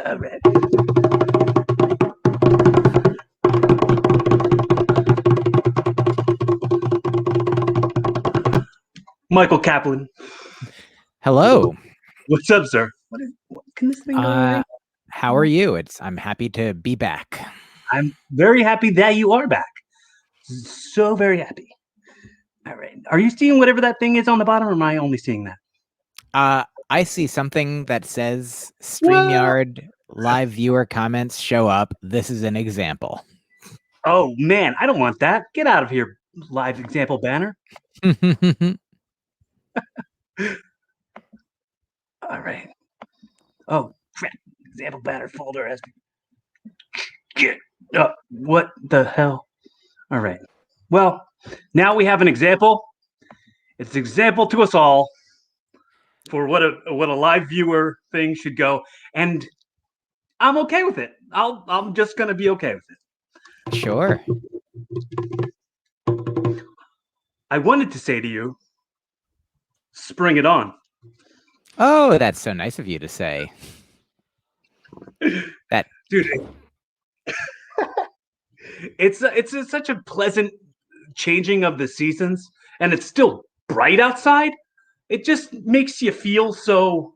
All right. Myq Kaplan. Hello. What's up, sir? What can this thing go right? How are you? I'm happy to be back. I'm very happy that you are back. So very happy. All right. Are you seeing whatever that thing is on the bottom, or am I only seeing that? I see something that says StreamYard live viewer comments show up. This is an example. Oh, man. I don't want that. Get out of here, live example banner. All right. Oh, crap. Example banner folder has to get up. What the hell? All right. Well, now we have an example. It's an example to us all for what a live viewer thing should go, and I'm okay with it. I'm just gonna be okay with it. Sure. I wanted to say to you, spring it on. Oh, that's so nice of you to say. That dude. It's such a pleasant changing of the seasons, and it's still bright outside. It just makes you feel so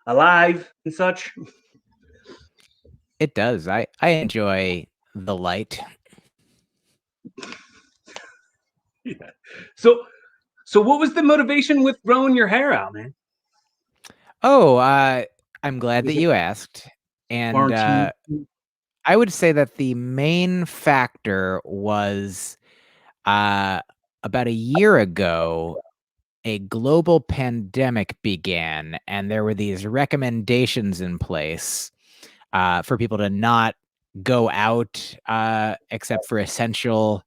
alive and such. It does. I enjoy the light. Yeah. So what was the motivation with growing your hair out, man? Oh, I'm glad that you asked. And I would say that the main factor was about a year ago, a global pandemic began, and there were these recommendations in place for people to not go out except for essential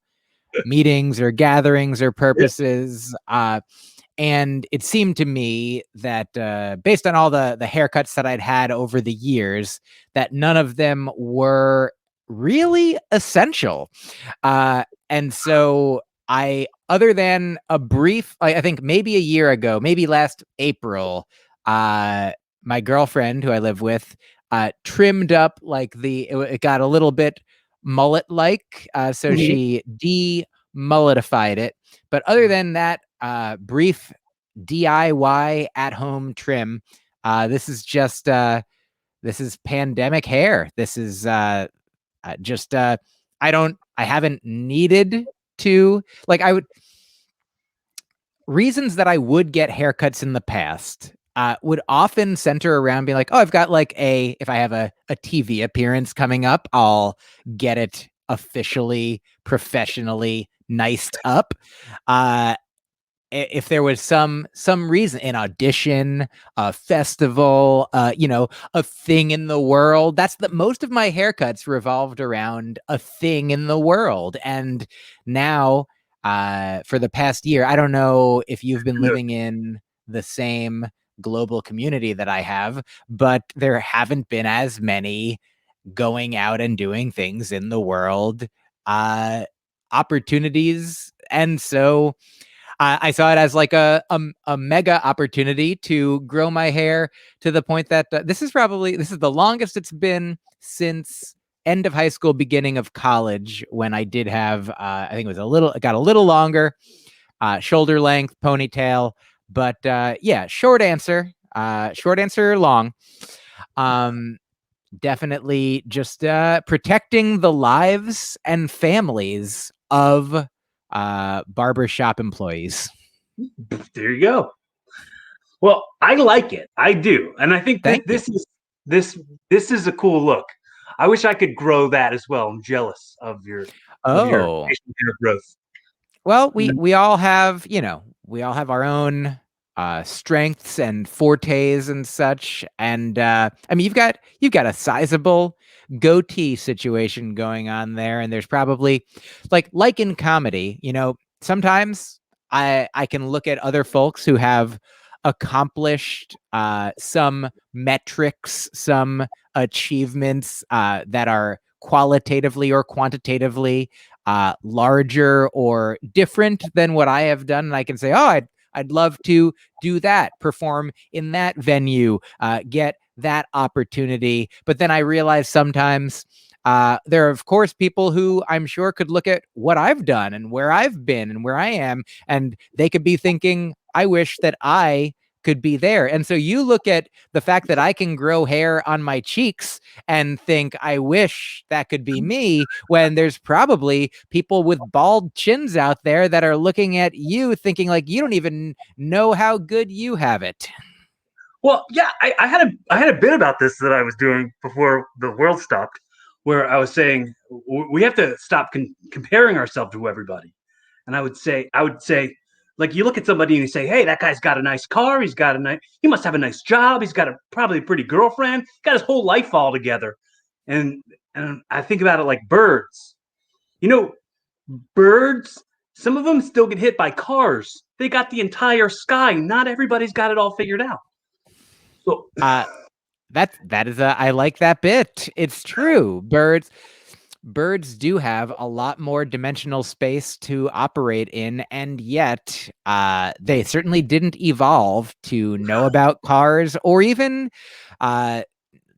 meetings or gatherings or purposes. And it seemed to me that based on all the haircuts that I'd had over the years, that none of them were really essential. And so other than a brief, I think maybe a year ago, maybe last April, my girlfriend who I live with trimmed up like it got a little bit mullet-like. So she de-mulletified it. But other than that brief DIY at-home trim, this is pandemic hair. This is just I haven't needed to, like, reasons that I would get haircuts in the past would often center around being like, oh, I've got like if I have a TV appearance coming up, I'll get it officially, professionally niced up. If there was some reason, an audition, a festival, a thing in the world, most of my haircuts revolved around a thing in the world. And now, for the past year, I don't know if you've been living in the same global community that I have, but there haven't been as many going out and doing things in the world opportunities. And so I saw it as like a mega opportunity to grow my hair to the point that this is the longest it's been since end of high school, beginning of college, when I did have, I think it got a little longer, shoulder length, ponytail, but yeah, short answer long. Definitely just protecting the lives and families of barbershop employees. There you go. Well, I like it. I do, and I think that this is a cool look. I wish I could grow that as well. I'm jealous of your hair growth. Well, we all have our own strengths and fortes and such. And I mean, you've got a sizable goatee situation going on there, and there's probably like in comedy, sometimes I can look at other folks who have accomplished some metrics, some achievements that are qualitatively or quantitatively larger or different than what I have done, and I can say, oh, I'd love to do that, perform in that venue, get that opportunity. But then I realize sometimes there are, of course, people who I'm sure could look at what I've done and where I've been and where I am, and they could be thinking, I wish that I could be there. And so you look at the fact that I can grow hair on my cheeks and think, I wish that could be me, when there's probably people with bald chins out there that are looking at you thinking like, you don't even know how good you have it. Well, yeah, I had a bit about this that I was doing before the world stopped, where I was saying we have to stop comparing ourselves to everybody. And I would say, like you look at somebody and you say, hey, that guy's got a nice car, he must have a nice job, he's got probably a pretty girlfriend, got his whole life all together. And and I think about it like birds. You know, birds, some of them still get hit by cars. They got the entire sky. Not everybody's got it all figured out. So That is I like that bit. It's true. Birds do have a lot more dimensional space to operate in, and yet they certainly didn't evolve to know about cars or even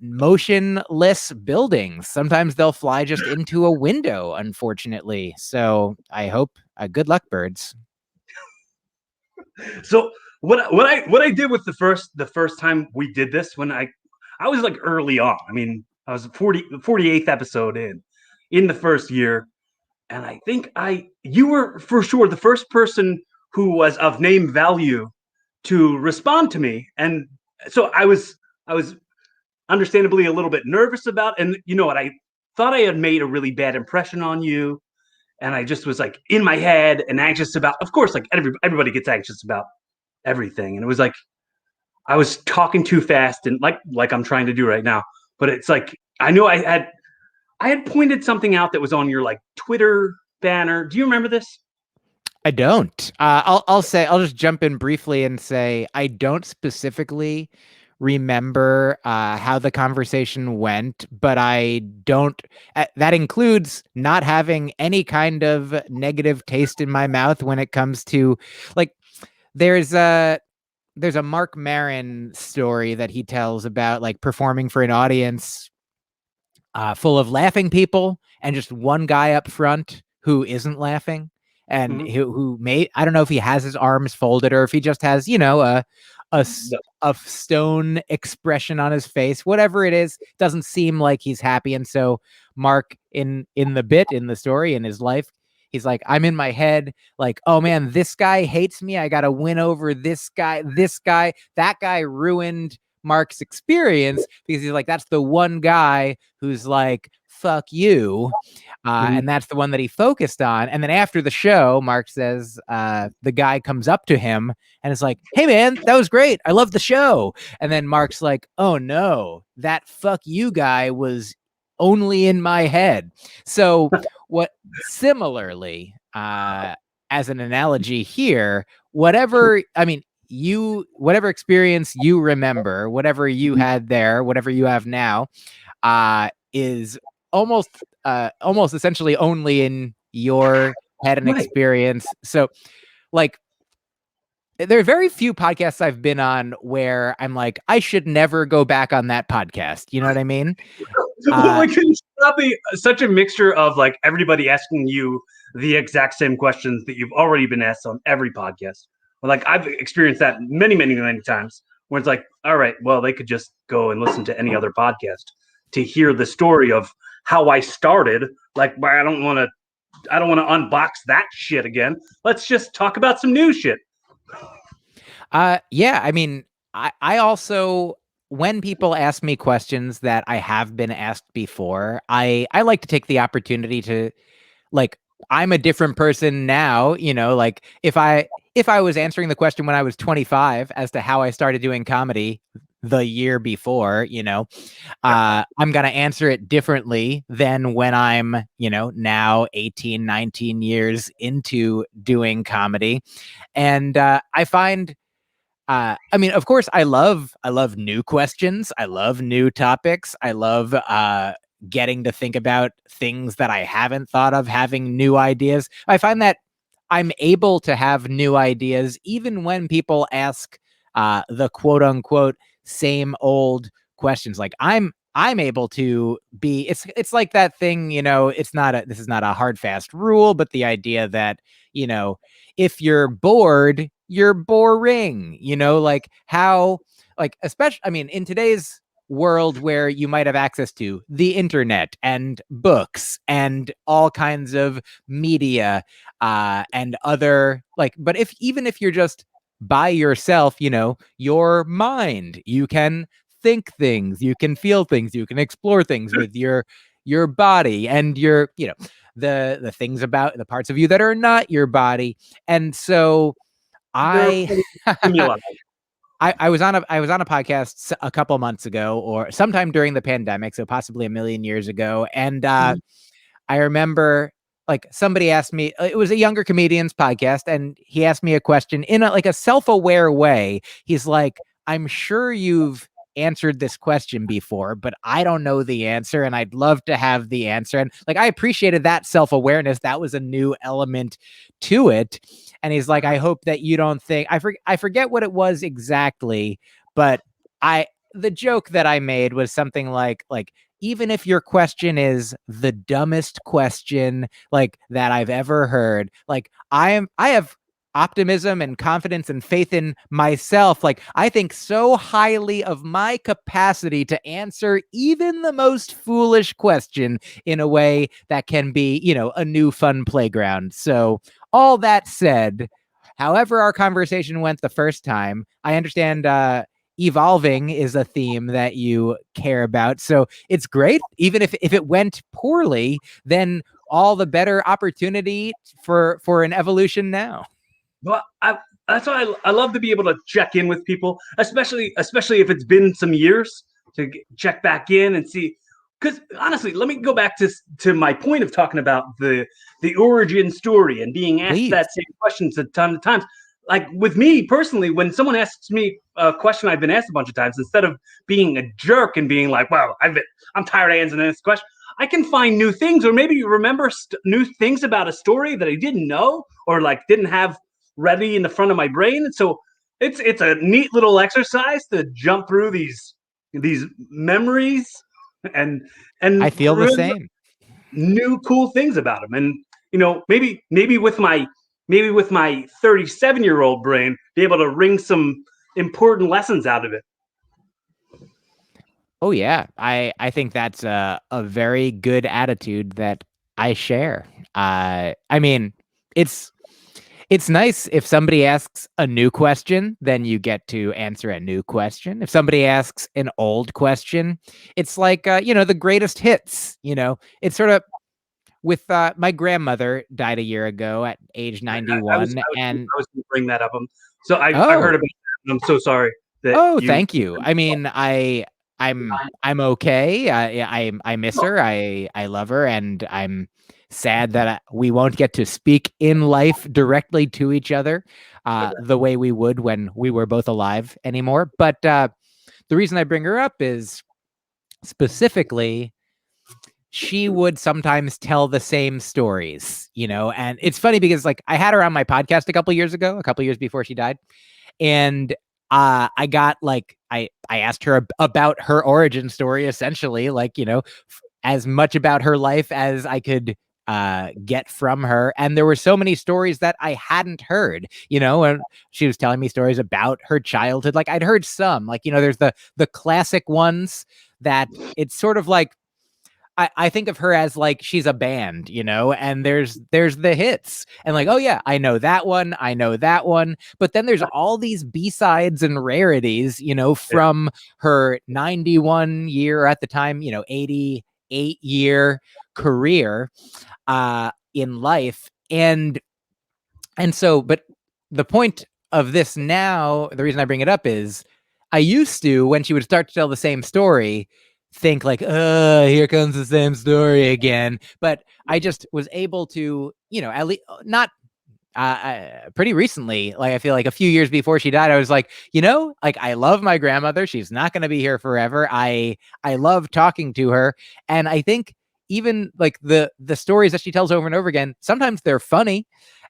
motionless buildings. Sometimes they'll fly just into a window, unfortunately. So I hope good luck, birds. so what I did with the first time we did this, when I was like early on. I mean, I was 48th episode in the first year, and I think I you were for sure the first person who was of name value to respond to me. And so I was understandably a little bit nervous about, and you know what, I thought I had made a really bad impression on you, and I just was like in my head and anxious about, of course, like everybody gets anxious about everything. And it was like I was talking too fast, and like I'm trying to do right now. But it's like I know I had pointed something out that was on your like Twitter banner. Do you remember this? I don't. I'll say I'll just jump in briefly and say I don't specifically remember how the conversation went, but I don't. That includes not having any kind of negative taste in my mouth when it comes to like. There's a Mark Maron story that he tells about like performing for an audience full of laughing people and just one guy up front who isn't laughing and Mhm. who may, I don't know if he has his arms folded or if he just has, you know, No. a stone expression on his face, whatever it is, doesn't seem like he's happy. And so Mark in the bit, in the story, in his life, he's like, I'm in my head like, oh man, this guy hates me, I gotta win over this guy, that guy ruined Mark's experience, because he's like, that's the one guy who's like, fuck you. Mhm. And that's the one that he focused on. And then after the show, Mark says, the guy comes up to him and is like, hey man, that was great, I love the show. And then Mark's like, oh no, that fuck you guy was only in my head. So what, similarly, as an analogy here, whatever, I mean, whatever experience you remember, whatever you had there, whatever you have now, is almost essentially only in your head and Right. experience. So like there are very few podcasts I've been on where I'm like, I should never go back on that podcast. You know what I mean? Well, Uh, like it's probably such a mixture of like everybody asking you the exact same questions that you've already been asked on every podcast. Well, like I've experienced that many times, where it's like, all right, well, they could just go and listen to any other podcast to hear the story of how I started. Like, I don't want to unbox that shit again. Let's just talk about some new shit. yeah, I mean, I also, when people ask me questions that I have been asked before, I like to take the opportunity to like, I'm a different person now, you know, like if I was answering the question when I was 25 as to how I started doing comedy the year before, you know, I'm going to answer it differently than when I'm, you know, now 18, 19 years into doing comedy. And I find I mean, of course, I love new questions. I love new topics. I love getting to think about things that I haven't thought of, having new ideas. I find that I'm able to have new ideas even when people ask the quote unquote same old questions. Like I'm able to be, it's like that thing, this is not a hard fast rule, but the idea that, if you're bored, you're boring, like how, like, especially, I mean, in today's world where you might have access to the internet and books and all kinds of media and other, like, but even if you're just by yourself, your mind, you can think things, you can feel things, you can explore things with your body and your, the things about the parts of you that are not your body. And so I I was on a podcast a couple months ago, or sometime during the pandemic, so possibly a million years ago, and I remember, like, somebody asked me, it was a younger comedian's podcast, and he asked me a question in a self-aware way. He's like, I'm sure you've answered this question before, but I don't know the answer, and I'd love to have the answer. And like, I appreciated that self-awareness. That was a new element to it. And he's like, I hope that you don't think, I forget what it was exactly, but the joke that I made was something like, even if your question is the dumbest question like that I've ever heard, like I have optimism and confidence and faith in myself. Like, I think so highly of my capacity to answer even the most foolish question in a way that can be, a new fun playground. So all that said, however our conversation went the first time, I understand evolving is a theme that you care about. So it's great. Even if it went poorly, then all the better opportunity for an evolution now. Well, that's why I love to be able to check in with people, especially if it's been some years, to check back in and see. Because honestly, let me go back to my point of talking about the origin story and being asked Please. that same questions a ton of times. Like with me personally, when someone asks me a question I've been asked a bunch of times, instead of being a jerk and being like, "Well, I'm tired of answering this question," I can find new things, or maybe remember new things about a story that I didn't know or like didn't have ready in the front of my brain. So it's a neat little exercise to jump through these memories and I feel the same. new cool things about them. And maybe with my 37-year-old brain, be able to wring some important lessons out of it. Oh yeah, I think that's a very good attitude that I share. I mean, it's nice if somebody asks a new question, then you get to answer a new question. If somebody asks an old question, it's like the greatest hits. It's sort of with my grandmother died a year ago at age 91, and I was going to bring that up. So I heard oh about that, and I'm so sorry that oh, you. thank you. I mean, I'm okay. I miss her. I love her, and I'm sad that we won't get to speak in life directly to each other the way we would when we were both alive anymore. But the reason I bring her up is specifically she would sometimes tell the same stories, and it's funny because, like, I had her on my podcast a couple years before she died, and I got, like, I asked her about her origin story, essentially, like, as much about her life as I could get from her. And there were so many stories that I hadn't heard, and she was telling me stories about her childhood. Like, I'd heard some, like, there's the classic ones that it's sort of like, I think of her as like she's a band, and there's the hits, and like, oh yeah, I know that one, but then there's all these B-sides and rarities, from her 91 year, at the time, 88-year career in life. And so, but the point of this now, the reason I bring it up is I used to, when she would start to tell the same story, think like, here comes the same story again. But I just was able to, at least not pretty recently, like, I feel like a few years before she died, I was like, like, I love my grandmother. She's not going to be here forever. I love talking to her. And I think even like the stories that she tells over and over again, sometimes they're funny.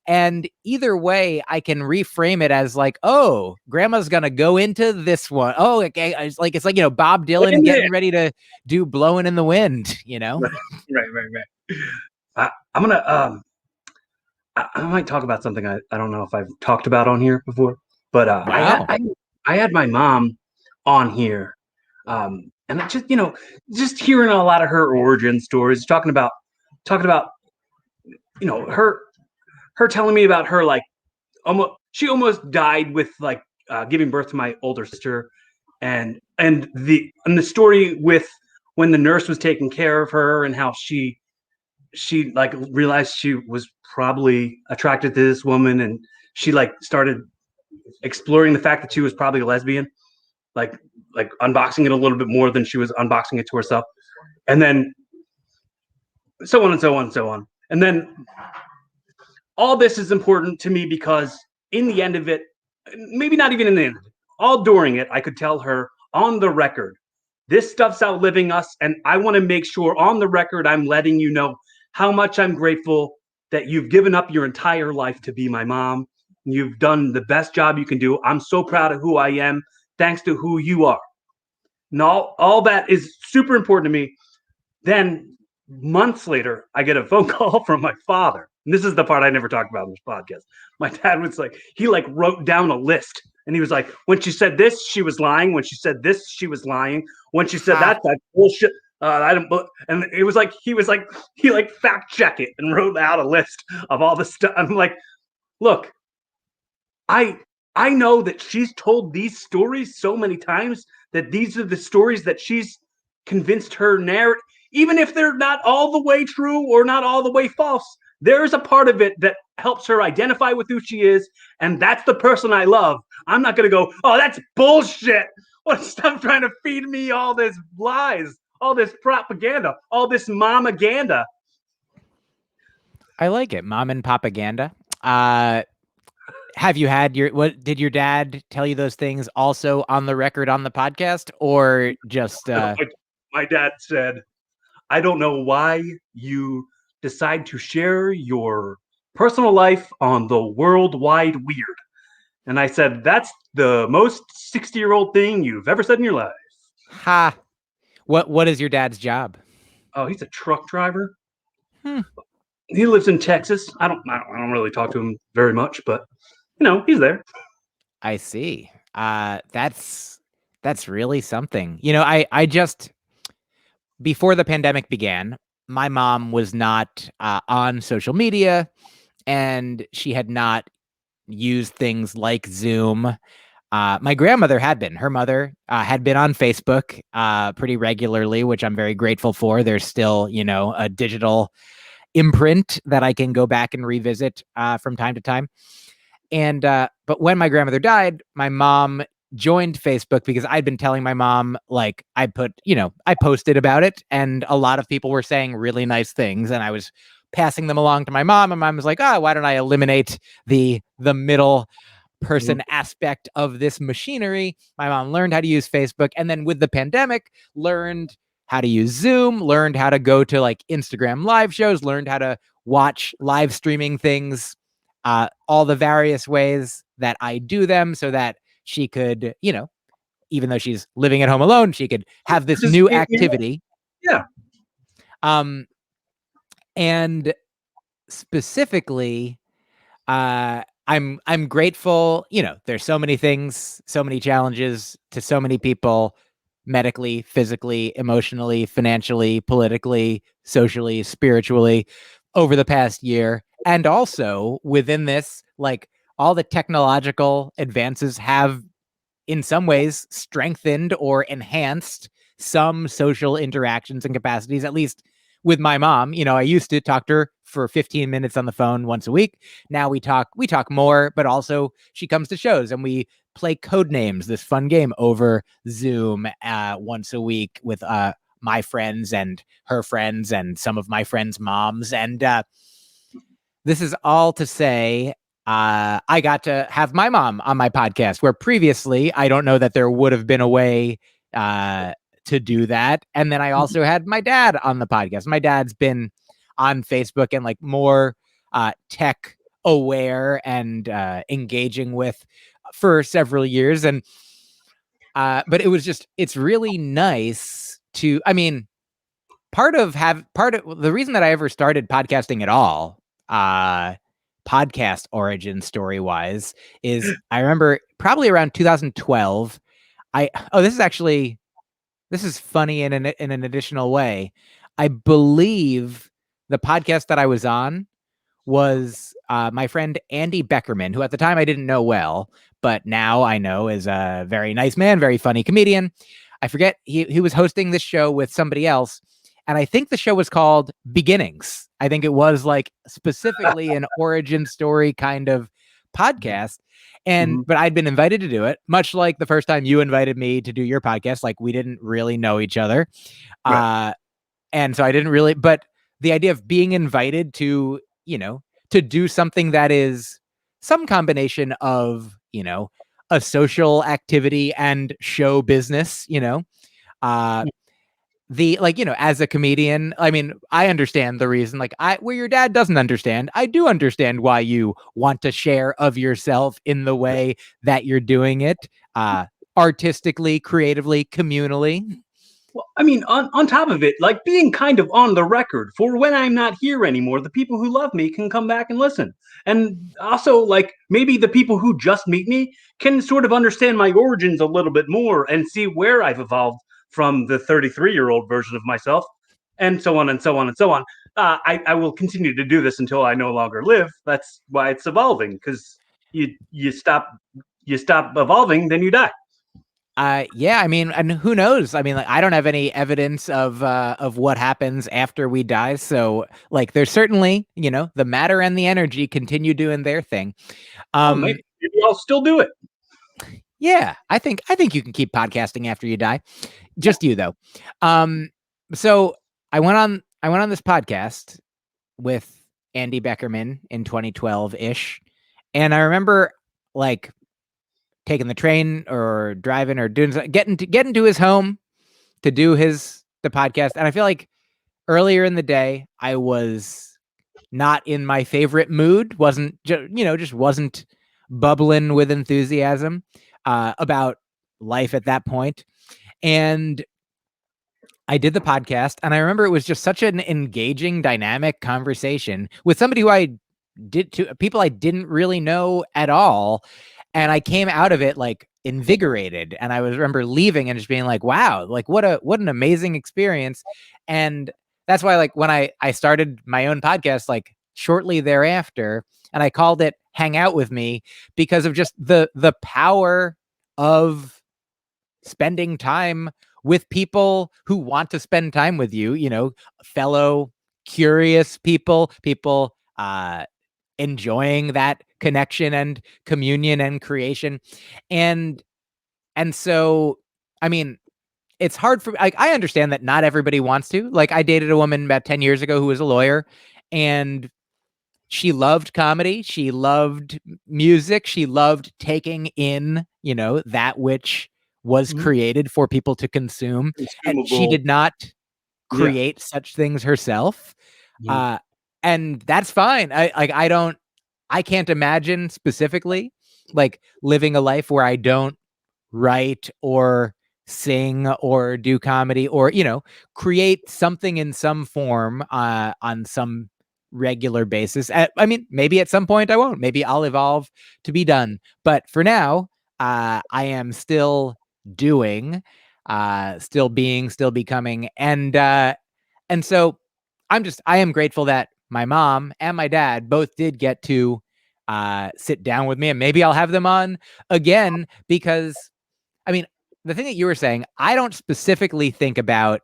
And either way, I can reframe it as like, oh, grandma's gonna go into this one. Oh, okay. It's like Bob Dylan getting ready to do Blowing in the Wind, Right. I'm gonna I might talk about something I don't know if I've talked about on here before, but Wow. I had my mom on here, and I just hearing a lot of her origin stories, talking about her telling me about her like she almost died with like giving birth to my older sister, and the story with when the nurse was taking care of her and how she like realized she was probably attracted to this woman, and she like started exploring the fact that she was probably a lesbian, like unboxing it a little bit more than she was unboxing it to herself, and then so on and so on and so on. And then all this is important to me because in the end of it, maybe not even in the end of it, all during it, I could tell her on the record, this stuff's outliving us. And I want to make sure on the record, I'm letting you know how much I'm grateful that you've given up your entire life to be my mom. You've done the best job you can do. I'm so proud of who I am, thanks to who you are. And all that is super important to me. Then months later, I get a phone call from my father. And this is the part I never talked about in this podcast. My dad was like, he like wrote down a list, and he was like, when she said this, she was lying. When she said this, she was lying. When she said that bullshit. I don't, and it was like he like fact check it and wrote out a list of all the stuff. I'm like, look, I I know that she's told these stories so many times that these are the stories that she's convinced her narrative, even if they're not all the way true or not all the way false. There's a part of it that helps her identify with who she is, and that's the person I love. I'm not gonna go, oh, that's bullshit. Stop trying to feed me all this lies, all this propaganda, all this momaganda. I like it, mom and propaganda. Have you had did your dad tell you those things also on the record on the podcast, or just My dad said, I don't know why you decide to share your personal life on the World Wide Weird. And I said, that's the most 60-year-old thing you've ever said in your life. Ha. What is your dad's job? Oh, he's a truck driver. He lives in Texas. I don't really talk to him very much, but he's there. I see. That's really something. I just, before the pandemic began, my mom was not on social media, and she had not used things like Zoom. My grandmother had been. Her mother had been on Facebook pretty regularly, which I'm very grateful for. There's still, a digital imprint that I can go back and revisit from time to time. And but when my grandmother died, my mom joined Facebook because I'd been telling my mom, like, I posted about it, and a lot of people were saying really nice things, and I was passing them along to my mom, and mom was like, oh, why don't I eliminate the middle person aspect of this machinery? My mom learned how to use Facebook, and then with the pandemic, learned how to use Zoom, learned how to go to like Instagram live shows, learned how to watch live streaming things, all the various ways that I do them, so that she could, even though she's living at home alone, she could have this new activity. Yeah. And specifically, I'm grateful. There's so many things, so many challenges to so many people, medically, physically, emotionally, financially, politically, socially, spiritually, over the past year. And also within this, like, all the technological advances have in some ways strengthened or enhanced some social interactions and capacities, at least with my mom. I used to talk to her for 15 minutes on the phone once a week. Now we talk more, but also she comes to shows and we play Code Names, this fun game over Zoom once a week with my friends and her friends and some of my friends' moms. And this is all to say, I got to have my mom on my podcast, where previously I don't know that there would have been a way to do that. And then I also had my dad on the podcast. My dad's been on Facebook and like more tech aware and engaging with for several years. And but it's really nice to, I mean, part of the reason that I ever started podcasting at all, podcast origin story wise, is I remember probably around 2012. This is funny in an additional way. I believe the podcast that I was on was my friend Andy Beckerman, who at the time I didn't know well, but now I know is a very nice man, very funny comedian. I forget, he was hosting this show with somebody else, and I think the show was called Beginnings. I think it was like specifically an origin story kind of podcast. But I'd been invited to do it, much like the first time you invited me to do your podcast. Like, we didn't really know each other. Right. And so I didn't really, but the idea of being invited to, to do something that is some combination of, a social activity and show business, as a comedian, I mean, I understand the reason, where your dad doesn't understand, I do understand why you want to share of yourself in the way that you're doing it, artistically, creatively, communally. Well, I mean, on top of it, like being kind of on the record for when I'm not here anymore, the people who love me can come back and listen. And also, like, maybe the people who just meet me can sort of understand my origins a little bit more and see where I've evolved from the 33-year-old version of myself, and so on and so on and so on. I will continue to do this until I no longer live. That's why it's evolving, because you stop evolving, then you die. Yeah, I mean, and who knows? I mean, like, I don't have any evidence of what happens after we die. So, like, there's certainly, the matter and the energy continue doing their thing. Maybe I'll still do it. Yeah, I think you can keep podcasting after you die. Just you though. So I went on this podcast with Andy Beckerman in 2012-ish, and I remember like taking the train or driving or getting to his home to do the podcast. And I feel like earlier in the day, I was not in my favorite mood, just wasn't bubbling with enthusiasm about life at that point. And I did the podcast, and I remember it was just such an engaging, dynamic conversation with somebody who people I didn't really know at all. And I came out of it like invigorated, and I remember leaving and just being like, wow, like what an amazing experience. And that's why, like, when I started my own podcast, like shortly thereafter, and I called it Hang Out With Me, because of just the power of spending time with people who want to spend time with you, fellow curious people enjoying that connection and communion and creation. And so, I mean, it's hard for, like, I understand that not everybody wants to. Like, I dated a woman about 10 years ago who was a lawyer, and she loved comedy, she loved music, she loved taking in, that which was created for people to consume. And she did not create such things herself. And that's fine. I can't imagine specifically like living a life where I don't write or sing or do comedy or, create something in some form on some regular basis. I mean, maybe at some point I won't. Maybe I'll evolve to be done. But for now, I am still doing, still being, still becoming. And so I am grateful that my mom and my dad both did get to sit down with me, and maybe I'll have them on again, because I mean, the thing that you were saying, I don't specifically think about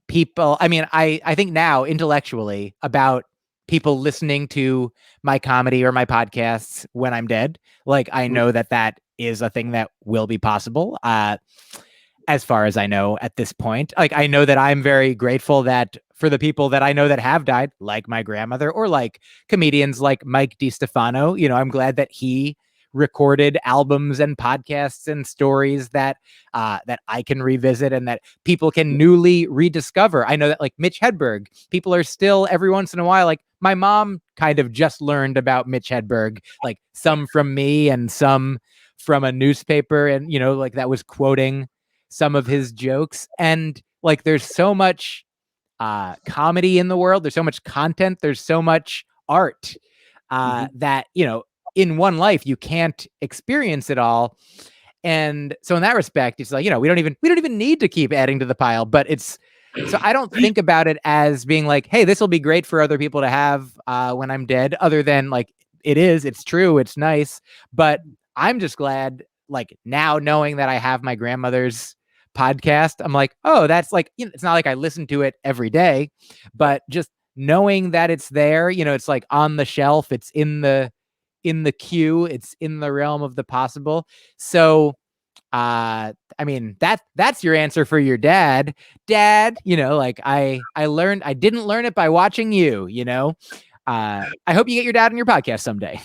people. I mean, I think now intellectually about people listening to my comedy or my podcasts when I'm dead. Like, I know that is a thing that will be possible. As far as I know at this point, like, I know that I'm very grateful that for the people that I know that have died, like my grandmother, or like comedians like Myq Kaplan, I'm glad that he recorded albums and podcasts and stories that I can revisit and that people can newly rediscover. I know that, like, Mitch Hedberg, people are still every once in a while like, my mom kind of just learned about Mitch Hedberg, like some from me and some from a newspaper, and like that was quoting some of his jokes. And like there's so much comedy in the world, there's so much content, there's so much art that in one life you can't experience it all. And so in that respect, it's like, we don't even need to keep adding to the pile. But so I don't think about it as being like, hey, this will be great for other people to have when I'm dead, other than like it's true, it's nice. But I'm just glad, like, now knowing that I have my grandmother's podcast, I'm like, oh, that's like, it's not like I listen to it every day, but just knowing that it's there, it's like on the shelf, it's in the queue, it's in the realm of the possible. So I mean, that's your answer for your dad. Like I didn't learn it by watching you. I hope you get your dad on your podcast someday.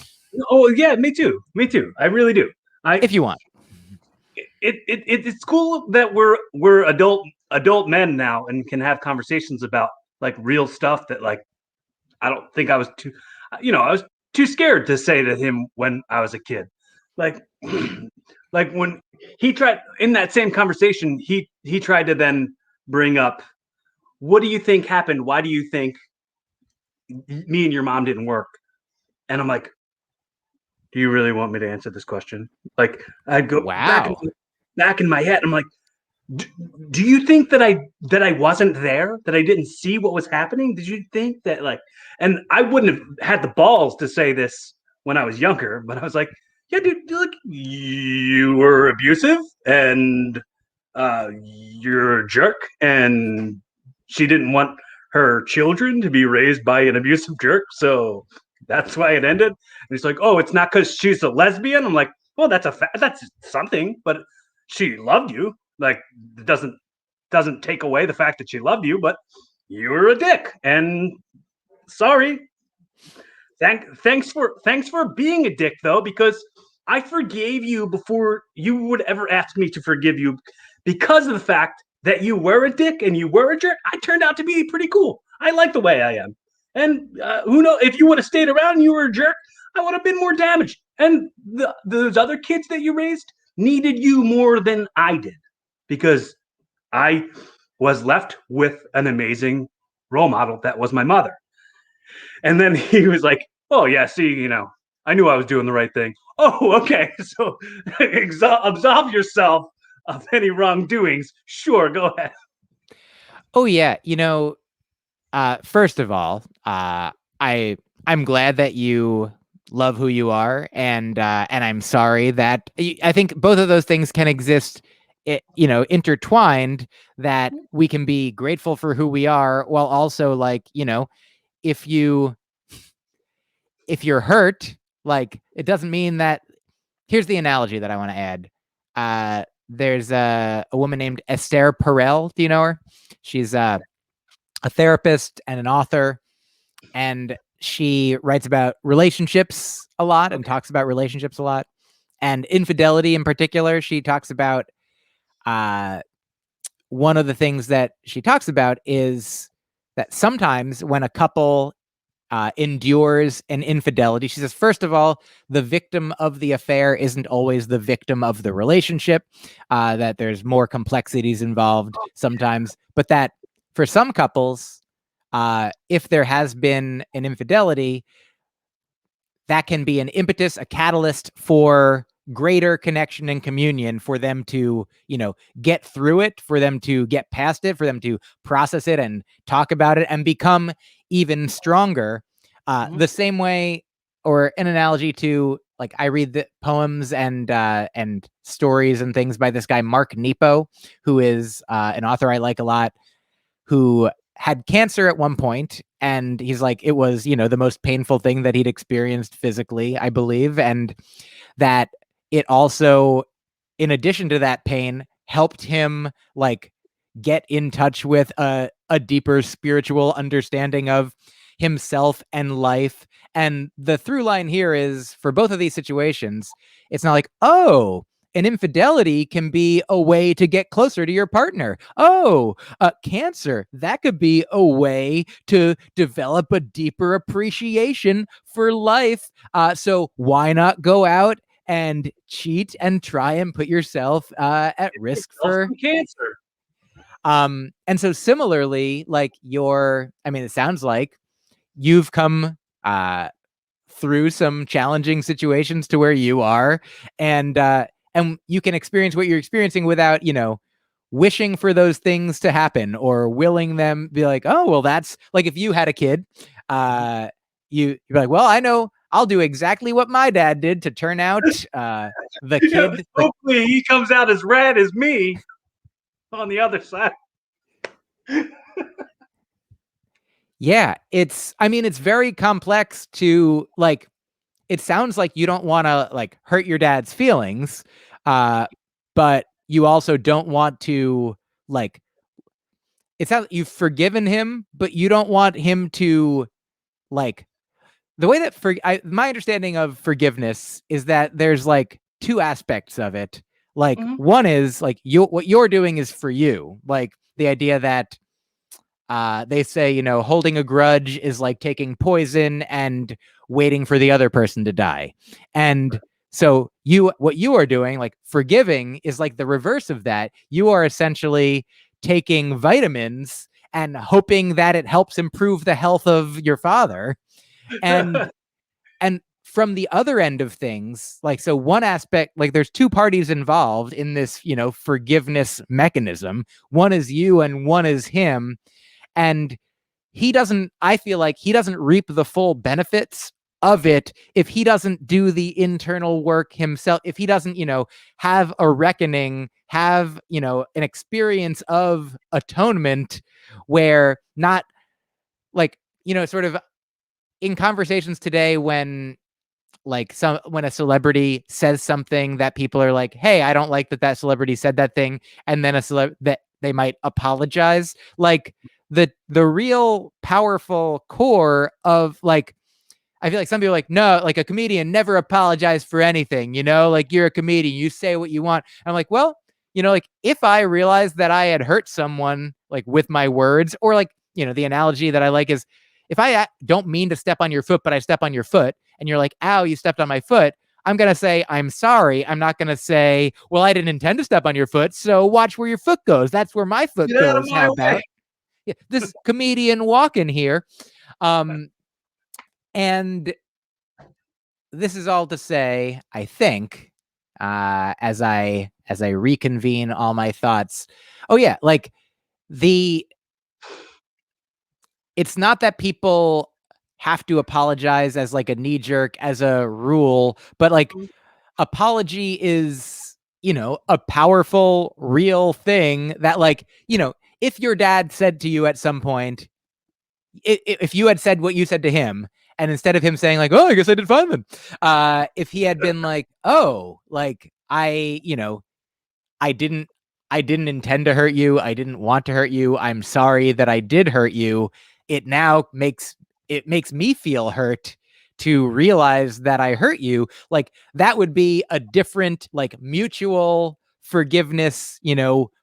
Oh yeah, me too. I really do. If you want. It's cool that we're adult men now and can have conversations about like real stuff that, like, I don't think I was too, I was too scared to say to him when I was a kid. Like, like when he tried in that same conversation, he tried to then bring up, what do you think happened? Why do you think me and your mom didn't work? And I'm like, do you really want me to answer this question? Like, I'd go back in my head. I'm like, do you think that I wasn't there, that I didn't see what was happening? Did you think that, like, and I wouldn't have had the balls to say this when I was younger, but I was like, yeah, dude, look, you were abusive and you're a jerk, and she didn't want her children to be raised by an abusive jerk, so that's why it ended. And he's like, oh, it's not because she's a lesbian. I'm like, well, that's something, but she loved you. Like, it doesn't take away the fact that she loved you, but you were a dick, and sorry. Thanks for being a dick, though, because I forgave you before you would ever ask me to forgive you, because of the fact that you were a dick and you were a jerk. I turned out to be pretty cool. I like the way I am. And who knows, if you would have stayed around and you were a jerk, I would have been more damaged. And those other kids that you raised needed you more than I did, because I was left with an amazing role model that was my mother. And then he was like, oh, yeah, see, I knew I was doing the right thing. Oh, okay. So absolve yourself of any wrongdoings. Sure, go ahead. Oh, yeah. First of all, I'm glad that you love who you are, and I'm sorry that I think both of those things can exist, intertwined, that we can be grateful for who we are while also, like, if you're hurt, like, it doesn't mean that. Here's the analogy that I want to add. There's a woman named Esther Perel. Do you know her? She's a therapist and an author, and she writes about relationships a lot and talks about relationships a lot, and infidelity in particular. She talks about one of the things that she talks about is that sometimes when a couple endures an infidelity, she says, first of all, the victim of the affair isn't always the victim of the relationship, that there's more complexities involved sometimes, but that for some couples, if there has been an infidelity, that can be an impetus, a catalyst for greater connection and communion, for them to, get through it, for them to get past it, for them to process it and talk about it and become even stronger. The same way, or an analogy to, like, I read the poems and stories and things by this guy, Mark Nepo, who is an author I like a lot, who had cancer at one point, and he's like, it was, the most painful thing that he'd experienced physically, I believe, and that it also, in addition to that pain, helped him, like, get in touch with a deeper spiritual understanding of himself and life. And the through line here is, for both of these situations, it's not like, oh, an infidelity can be a way to get closer to your partner. Cancer, that could be a way to develop a deeper appreciation for life. So why not go out and cheat and try and put yourself at risk for cancer. And so similarly, like it sounds like you've come through some challenging situations to where you are, and you can experience what you're experiencing without, wishing for those things to happen or willing them, be like, oh, well, that's like if you had a kid, you'd be like, well, I know I'll do exactly what my dad did to turn out the kid. Hopefully he comes out as rad as me on the other side. Yeah, it's very complex to like, it sounds like you don't want to like hurt your dad's feelings, but you also don't want to like, it's how you've forgiven him, but you don't want him to like, the way that my understanding of forgiveness is that there's like two aspects of it. Like one is like what you're doing is for you, like the idea that they say, holding a grudge is like taking poison and waiting for the other person to die. And so what you are doing, like forgiving, is like the reverse of that. You are essentially taking vitamins and hoping that it helps improve the health of your father. And from the other end of things, like, so one aspect, like there's two parties involved in this, forgiveness mechanism. One is you and one is him. And I feel like he doesn't reap the full benefits of it if he doesn't do the internal work himself, if he doesn't, have a reckoning, have, an experience of atonement where not like, sort of in conversations today when a celebrity says something that people are like, hey, I don't like that celebrity said that thing. And then that they might apologize. Like the real powerful core of like, I feel like some people are like, no, like a comedian never apologized for anything, like you're a comedian, you say what you want. I'm like, well, like if I realized that I had hurt someone like with my words, or like, the analogy that I like is if I don't mean to step on your foot, but I step on your foot and you're like, ow, you stepped on my foot. I'm going to say, I'm sorry. I'm not going to say, well, I didn't intend to step on your foot, so watch where your foot goes. That's where my foot goes. How about this comedian walking here? And this is all to say, I think, as I reconvene all my thoughts. Oh yeah, like it's not that people have to apologize as like a knee jerk as a rule, but like apology is, a powerful, real thing that like, if your dad said to you at some point, if you had said what you said to him, and instead of him saying like, oh, I guess I did fine then, if he had been like, oh, like I didn't intend to hurt you. I didn't want to hurt you. I'm sorry that I did hurt you. It now makes me feel hurt to realize that I hurt you. Like that would be a different, like mutual forgiveness,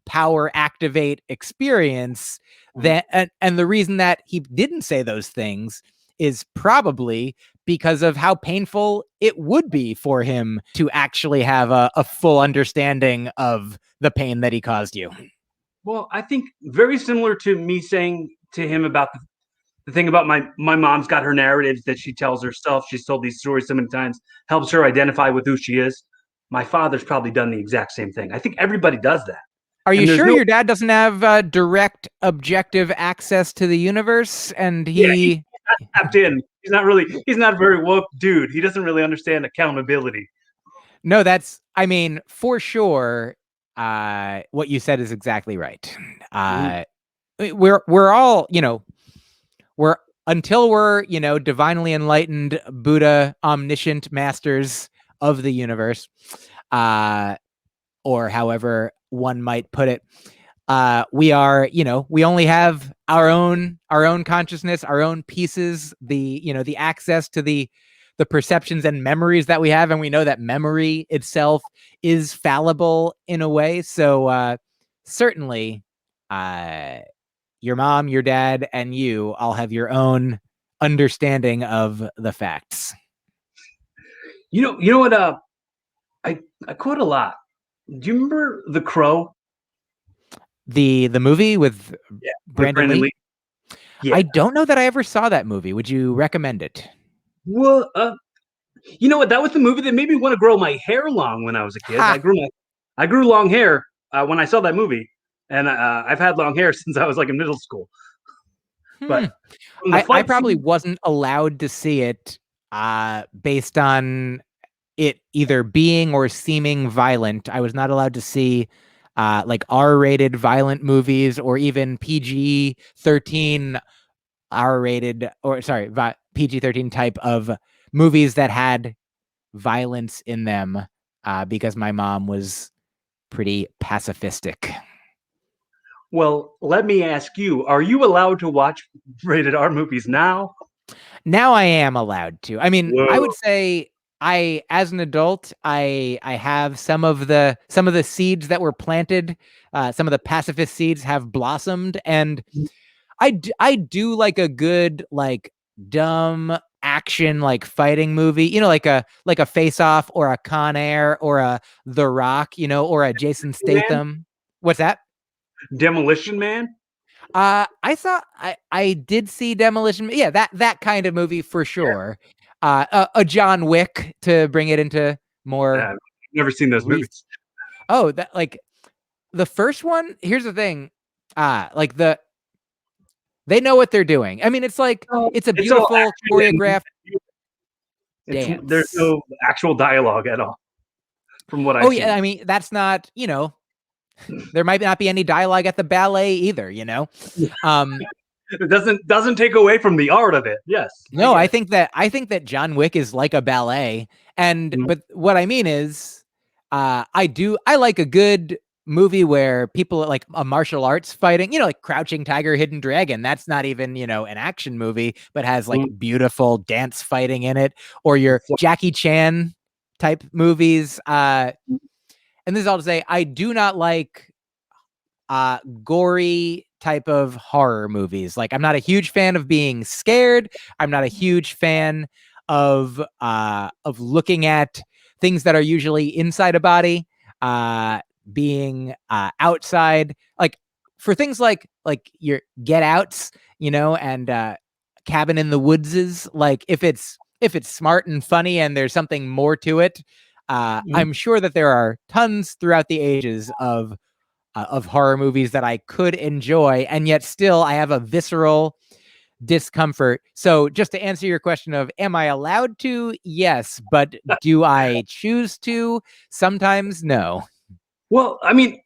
power activate experience. That and the reason that he didn't say those things is probably because of how painful it would be for him to actually have a full understanding of the pain that he caused you. Well, I think very similar to me saying to him about the thing about my mom's got her narratives that she tells herself. She's told these stories so many times, helps her identify with who she is. My father's probably done the exact same thing. I think everybody does that. Are you sure your dad doesn't have direct, objective access to the universe? And he's not tapped in. He's not a very woke dude. He doesn't really understand accountability. No, for sure. What you said is exactly right. We're all, until we're, divinely enlightened Buddha, omniscient masters of the universe, or however one might put it, we are, we only have our own consciousness, our own pieces, the access to the the perceptions and memories that we have, and we know that memory itself is fallible in a way. So certainly, your mom, your dad, and you all have your own understanding of the facts. You know what? I quote a lot. Do you remember The Crow? The movie with Yeah, with Brandon Brandon Lee? Lee. Yeah. I don't know that I ever saw that movie. Would you recommend it? Well, you know what? That was the movie that made me want to grow my hair long when I was a kid. Ha! I grew long hair when I saw that movie, and I've had long hair since I was like in middle school. Hmm. But from the I fight probably scene, wasn't allowed to see it based on it either being or seeming violent. I was not allowed to see like R-rated violent movies or even PG-13 R-rated or sorry, PG-13 type of movies that had violence in them because my mom was pretty pacifistic. well, let me ask you: are you allowed to watch rated R movies now? Now I am allowed to. I mean, I would Whoa! say as an adult, I have some of the seeds that were planted, some of the pacifist seeds have blossomed, and I do like a good like dumb action like fighting movie, like a Face Off or a Con Air or a The Rock, or a Jason Man, Statham. What's that? Demolition Man. I did see Demolition. Yeah, that kind of movie for sure. A John Wick to bring it into more I've never seen those re- movies. Oh, that like the first one. Here's the thing. Like they know what they're doing. I mean, Oh, it's a it's all beautiful action and choreographed there's dance. no actual dialogue at all from what Oh I've yeah, seen. I mean, that's not, there might not be any dialogue at the ballet either, Um It doesn't take away from the art of it. Yes, I No, get it. I think that John Wick is like a ballet. Mhm. But what I mean is, I like a good movie where people like a martial arts fighting, like Crouching Tiger, Hidden Dragon. That's not even, an action movie, but has like Mhm. beautiful dance fighting in it, or your It's Jackie Chan type movies. And this is all to say, I do not like gory type of horror movies. Like I'm not a huge fan of being scared. I'm not a huge fan of looking at things that are usually inside a body being outside. Like for things like your Get Outs, and Cabin in the Woods is like if it's smart and funny and there's something more to it. Mhm. I'm sure that there are tons throughout the ages of horror movies that I could enjoy, and yet still I have a visceral discomfort. So, just to answer your question of am I allowed to? Yes, but do I choose to? Sometimes no. Well, I mean,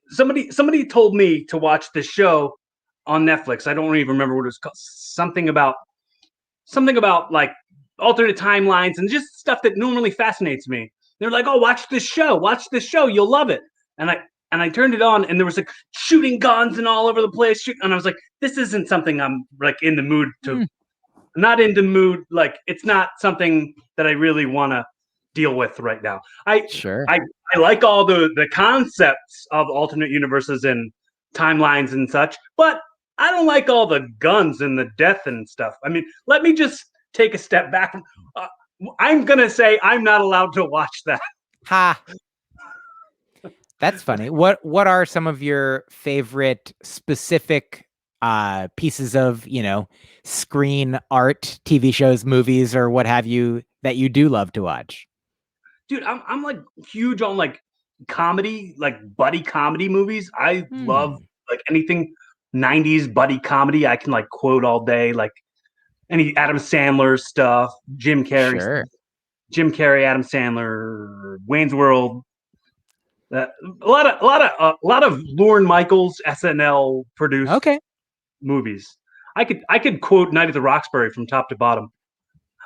somebody told me to watch this show on Netflix. I don't even remember what it was called. Something about like alternate timelines and just stuff that normally fascinates me. They're like, "Oh, watch this show, you'll love it." And I turned it on, and there was like shooting guns and all over the place, and I was like, "This isn't something I'm like in the mood to. Hmm, Not in the mood. Like it's not something that I really want to deal with right now." sure. I I like all the concepts of alternate universes and timelines and such, but I don't like all the guns and the death and stuff. I mean, let me just take a step back. Uh, I'm gonna say I'm not allowed to watch that. Ha. That's funny. What are some of your favorite specific pieces of, screen art, TV shows, movies, or what have you that you do love to watch? Dude, I'm like huge on like comedy, like buddy comedy movies. I love Hmm. like anything 90s buddy comedy. I can like quote all day, like any Adam Sandler stuff, Sure. Jim Carrey, Adam Sandler, Wayne's World. A lot of Lorne Michaels SNL produced Okay. movies. I could quote Night at the Roxbury from top to bottom.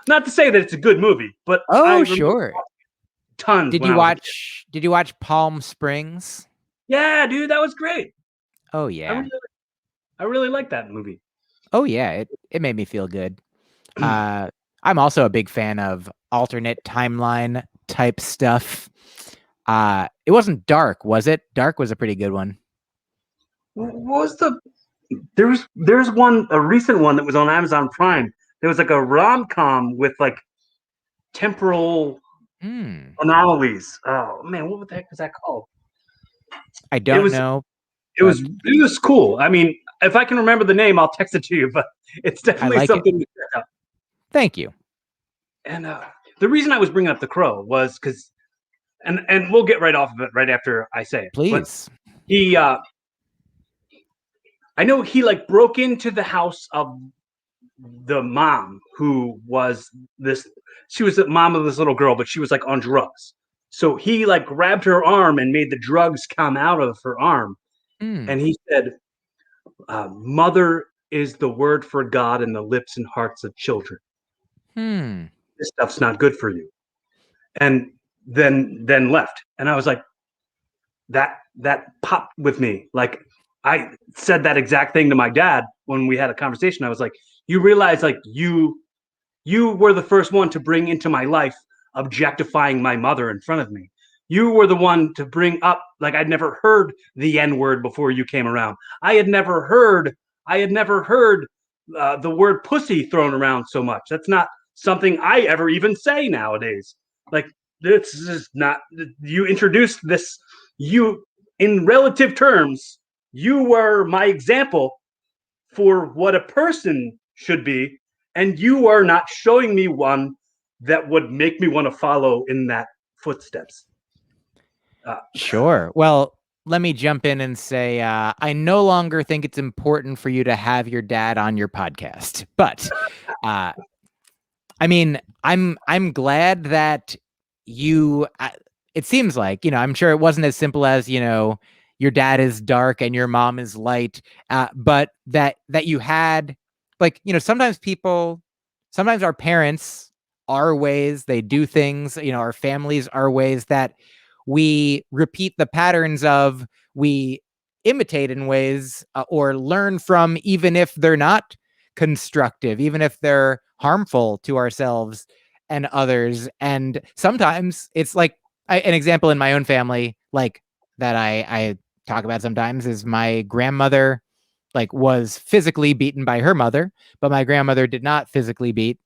Not to say that it's a good movie, but I Oh, remember sure. tons when I was a kid. Did you watch Palm Springs? Yeah, dude, that was great. Oh I yeah. really I really like that movie. Oh yeah, it made me feel good. Uh I'm also a big fan of alternate timeline type stuff. It wasn't Dark, was it? Dark was a pretty good one. What was there's a recent one that was on Amazon Prime. There was like a rom-com with like temporal anomalies. Oh man, what the heck was that called? I don't know. It was cool. I mean, if I can remember the name, I'll text it to you. But it's definitely something to check out. Thank you. And the reason I was bringing up The Crow was because, and we'll get right off of it right after I say it. Please. But he, I know he like broke into the house of the mom who was this. She was the mom of this little girl, but she was like on drugs. So he like grabbed her arm and made the drugs come out of her arm. And he said, "Mother is the word for God in the lips and hearts of children. This stuff's not good for you." And then left. And I was like, that popped with me. Like I said that exact thing to my dad when we had a conversation. I was like, you realize like you were the first one to bring into my life objectifying my mother in front of me. You were the one to bring up like I'd never heard the N word before you came around. I had never heard the word pussy thrown around so much. That's not something I ever even say nowadays. Like this is not, you introduced this, you in relative terms, you were my example for what a person should be, and you are not showing me one that would make me want to follow in that footsteps. Sure. Well, let me jump in and say I no longer think it's important for you to have your dad on your podcast, but I mean, I'm glad that you. It seems like, I'm sure it wasn't as simple as, your dad is dark and your mom is light, but that you had, like, sometimes our parents are ways they do things, our families are ways that we repeat the patterns of, we imitate in ways, or learn from, even if they're not constructive, even if they're harmful to ourselves and others. And sometimes it's like, an example in my own family, like that I talk about sometimes, is my grandmother like was physically beaten by her mother, but my grandmother did not physically beat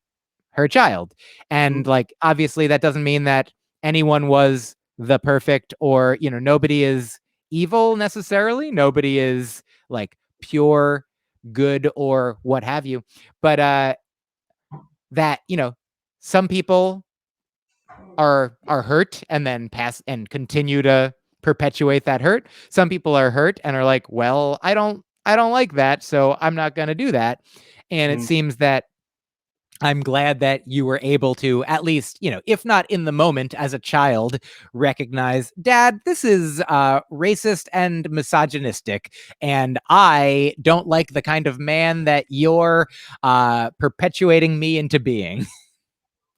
her child. And like, obviously that doesn't mean that anyone was the perfect, or, nobody is evil necessarily. Nobody is like pure good or what have you. But that, some people are hurt and then pass and continue to perpetuate that hurt. Some people are hurt and are like, well, I don't like that, so I'm not going to do that. And it seems that I'm glad that you were able to, at least, if not in the moment as a child, recognize, Dad, this is racist and misogynistic, and I don't like the kind of man that you're perpetuating me into being.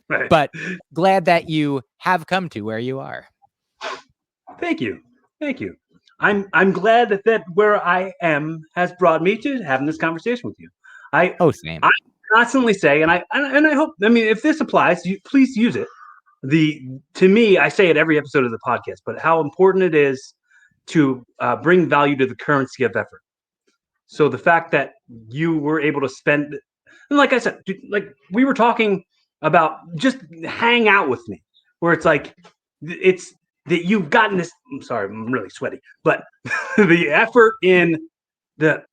Right. But glad that you have come to where you are. Thank you. I'm glad that where I am has brought me to having this conversation with you. Same. I constantly say, and I hope, I mean, if this applies, please use it. To me, I say it every episode of the podcast, but how important it is to bring value to the currency of effort. So the fact that you were able to spend, and like I said, like we were talking about, just hang out with me, where it's like, it's that you've gotten this. I'm sorry, I'm really sweaty, but the effort in the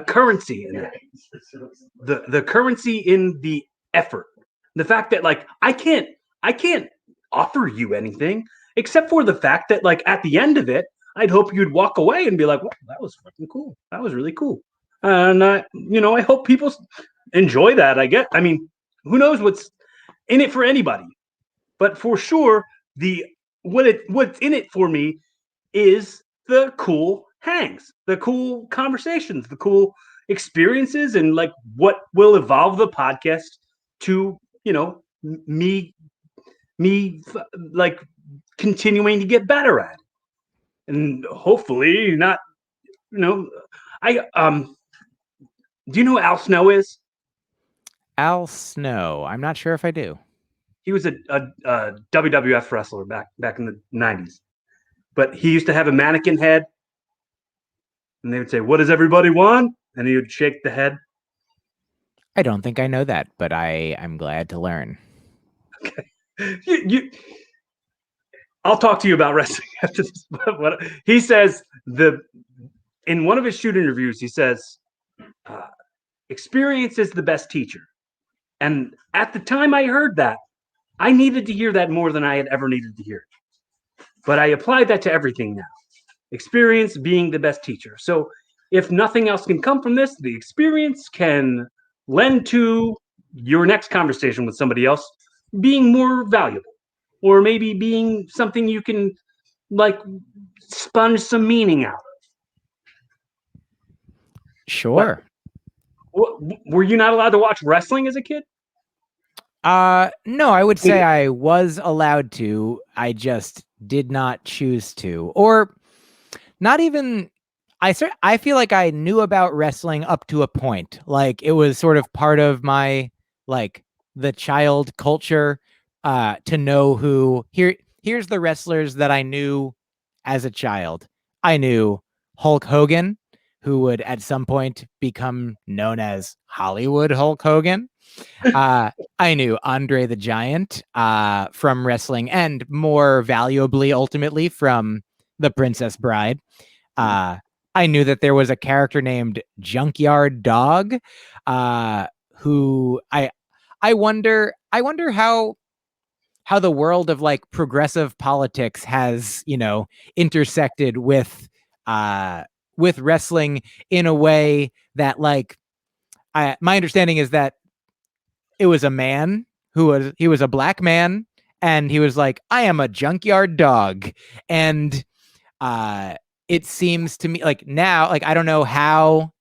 currency in that, the currency in the effort, the fact that like I can't offer you anything except for the fact that like at the end of it, I'd hope you'd walk away and be like, well, that was fucking cool. That was really cool. And I hope people enjoy that. I mean, who knows what's in it for anybody, but for sure, what's in it for me is the cool hangs, the cool conversations, the cool experiences, and like what will evolve the podcast to, me like continuing to get better at, and hopefully not, I do you know who Al Snow is? Al Snow. I'm not sure if I do. He was a WWF wrestler back in the 90s. But he used to have a mannequin head, and they would say, "What does everybody want?" And he would shake the head. I don't think I know that, but I'm glad to learn. Okay. I'll talk to you about wrestling after this. What he says in one of his shoot interviews, he says, "Experience is the best teacher." And at the time I heard that, I needed to hear that more than I had ever needed to hear. But I applied that to everything now. Experience being the best teacher. So if nothing else can come from this, the experience can lend to your next conversation with somebody else being more valuable, or maybe being something you can like sponge some meaning out of. But Sure. were you not allowed to watch wrestling as a kid? No, I would say I was allowed to. I just did not choose to. Or not even I feel like I knew about wrestling up to a point. Like it was sort of part of my like the child culture to know here's the wrestlers that I knew as a child. I knew Hulk Hogan, who would at some point become known as Hollywood Hulk Hogan. I knew Andre the Giant from wrestling, and more valuably, ultimately, from The Princess Bride. Uh, I knew that there was a character named Junkyard Dog, who I wonder how the world of like progressive politics has intersected with wrestling in a way that like my understanding is that it was a man he was a black man, and he was like, I am a junkyard dog. And uh it seems to me like now, like I don't know how,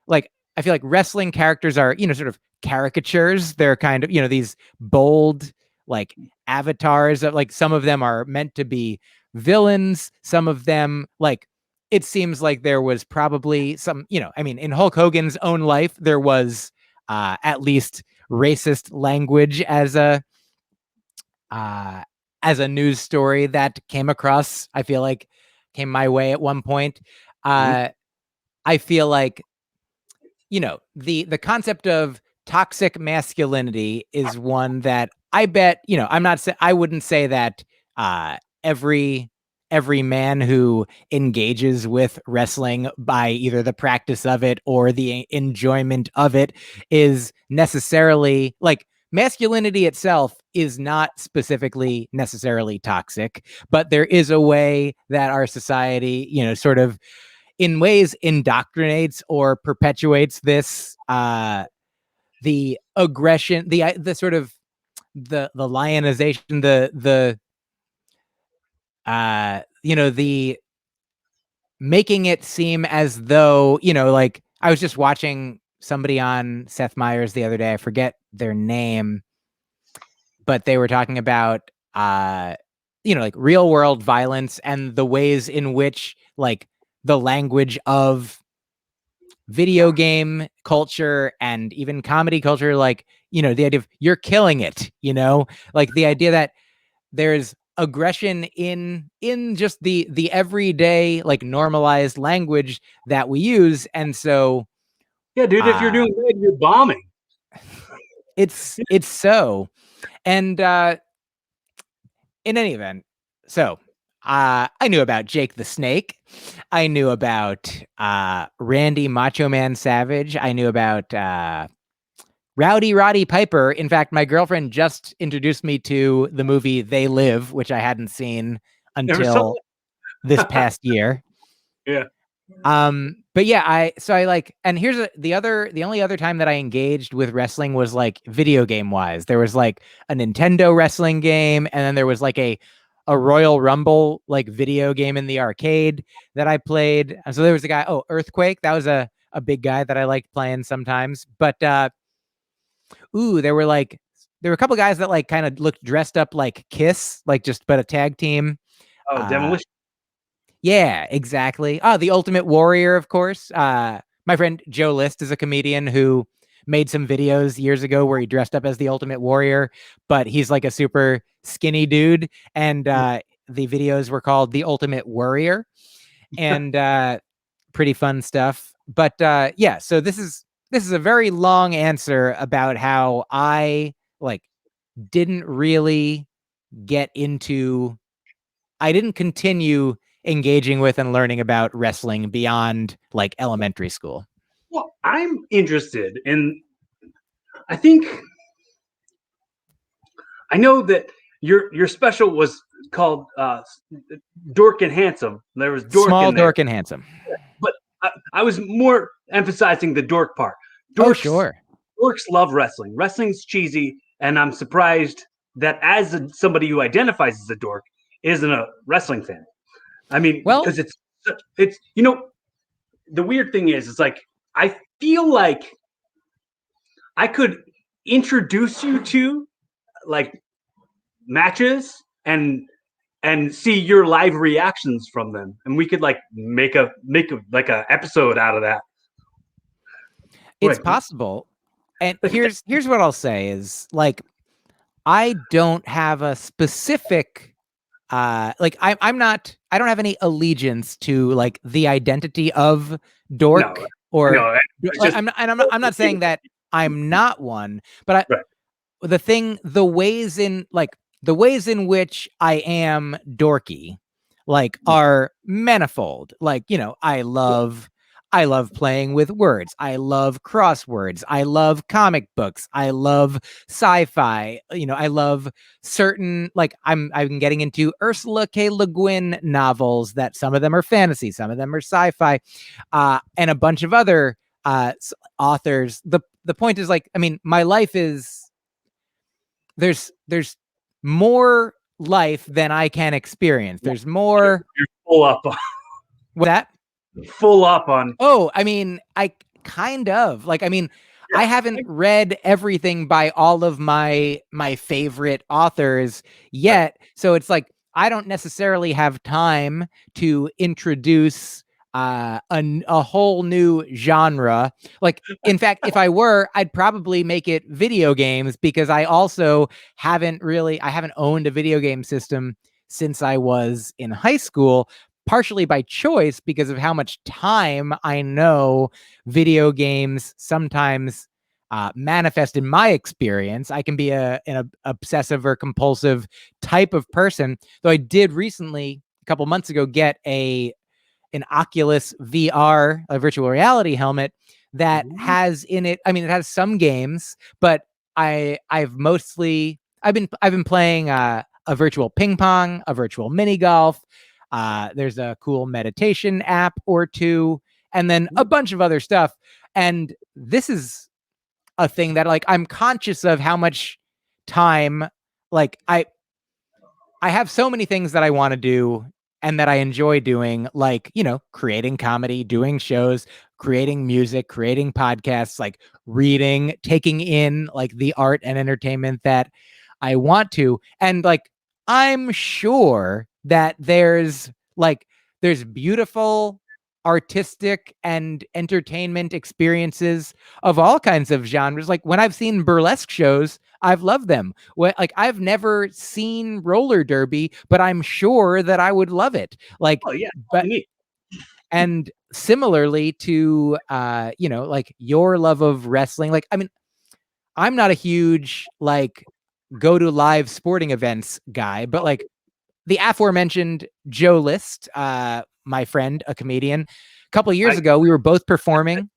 like I feel like wrestling characters are, sort of caricatures. They're kind of, these bold like avatars of like, some of them are meant to be villains, some of them like, it seems like there was probably some, I mean, in Hulk Hogan's own life, there was at least racist language uh, as a news story that came across. I feel like came my way at one point. Mm-hmm. I feel like the concept of toxic masculinity is one that I bet I wouldn't say that every man who engages with wrestling by either the practice of it or the enjoyment of it is necessarily like, masculinity itself is not specifically necessarily toxic, but there is a way that our society, sort of in ways indoctrinates or perpetuates this the aggression, the sort of the lionization, the making it seem as though, like I was just watching somebody on Seth Meyers the other day. I forget their name, but they were talking about like real world violence and the ways in which like the language of video game culture and even comedy culture, like, the idea of you're killing it, like the idea that there's aggression in just the everyday, like normalized language that we use. And so Yeah, dude, if you're doing good, you're bombing. it's so, and in any event, so I knew about Jake the Snake. I knew about Randy Macho Man Savage. I knew about Rowdy Roddy Piper. In fact, my girlfriend just introduced me to the movie They Live, which I hadn't seen until this past year. Yeah. But yeah, I like, and here's the only other time that I engaged with wrestling was like video game wise. There was like a Nintendo wrestling game, and then there was like a Royal Rumble like video game in the arcade that I played. And so there was a guy, Earthquake. That was a big guy that I liked playing sometimes. But there were a couple guys that like kind of looked dressed up like Kiss, like just but a tag team. Oh, Demolition. Yeah, exactly. The Ultimate Warrior, of course. My friend Joe List is a comedian who made some videos years ago where he dressed up as the Ultimate Warrior, but he's like a super skinny dude. And the videos were called The Ultimate Warrior, and pretty fun stuff. But yeah, so this is a very long answer about how I like didn't really get into, I didn't continue engaging with and learning about wrestling beyond like elementary school. Well, I'm interested in, I think, I know that your special was called Dork and Handsome. There was Dork Small in there. Dork and Handsome. But I was more emphasizing the dork part. Oh, sure. Dorks love wrestling. Wrestling's cheesy, and I'm surprised that as somebody who identifies as a dork isn't a wrestling fan. I mean, Well, because it's the weird thing is, it's like I feel like I could introduce you to like matches and see your live reactions from them, and we could like make a like a episode out of that. It's possible. And here's what I'll say is, like, I don't have a specific like I don't have any allegiance to like the identity of dork, or like, I'm not saying that I'm not one, but the ways in which I am dorky like are manifold. Like, I love playing with words. I love crosswords. I love comic books. I love sci-fi. I love certain, like, I'm getting into Ursula K. Le Guin novels that some of them are fantasy, some of them are sci-fi, and a bunch of other authors. The point is, like, I mean, my life is, there's more life than I can experience. There's more. You're full up on that. Full up on. Oh, I mean, I kind of like. I mean, I haven't read everything by all of my favorite authors yet, so it's like I don't necessarily have time to introduce a whole new genre. Like, in fact, if I were, I'd probably make it video games, because I also haven't owned a video game system since I was in high school, partially by choice because of how much time I know video games sometimes manifest in my experience. I can be an obsessive or compulsive type of person, though I did recently, a couple months ago, get an Oculus VR, a virtual reality helmet that has in it, I mean, it has some games, but I've been playing a virtual ping pong, a virtual mini golf. There's a cool meditation app or two, and then a bunch of other stuff. And this is a thing that, like, I'm conscious of how much time, like, I have so many things that I want to do and that I enjoy doing, like, creating comedy, doing shows, creating music, creating podcasts, like reading, taking in like the art and entertainment that I want to. And like, I'm sure that there's beautiful artistic and entertainment experiences of all kinds of genres. Like, when I've seen burlesque shows, I've loved them. Like, I've never seen roller derby, but I'm sure that I would love it. Like, oh yeah, but and similarly to like your love of wrestling, like, I mean, I'm not a huge like go to live sporting events guy, but like the aforementioned Joe List, my friend, a comedian, a couple of years ago, we were both performing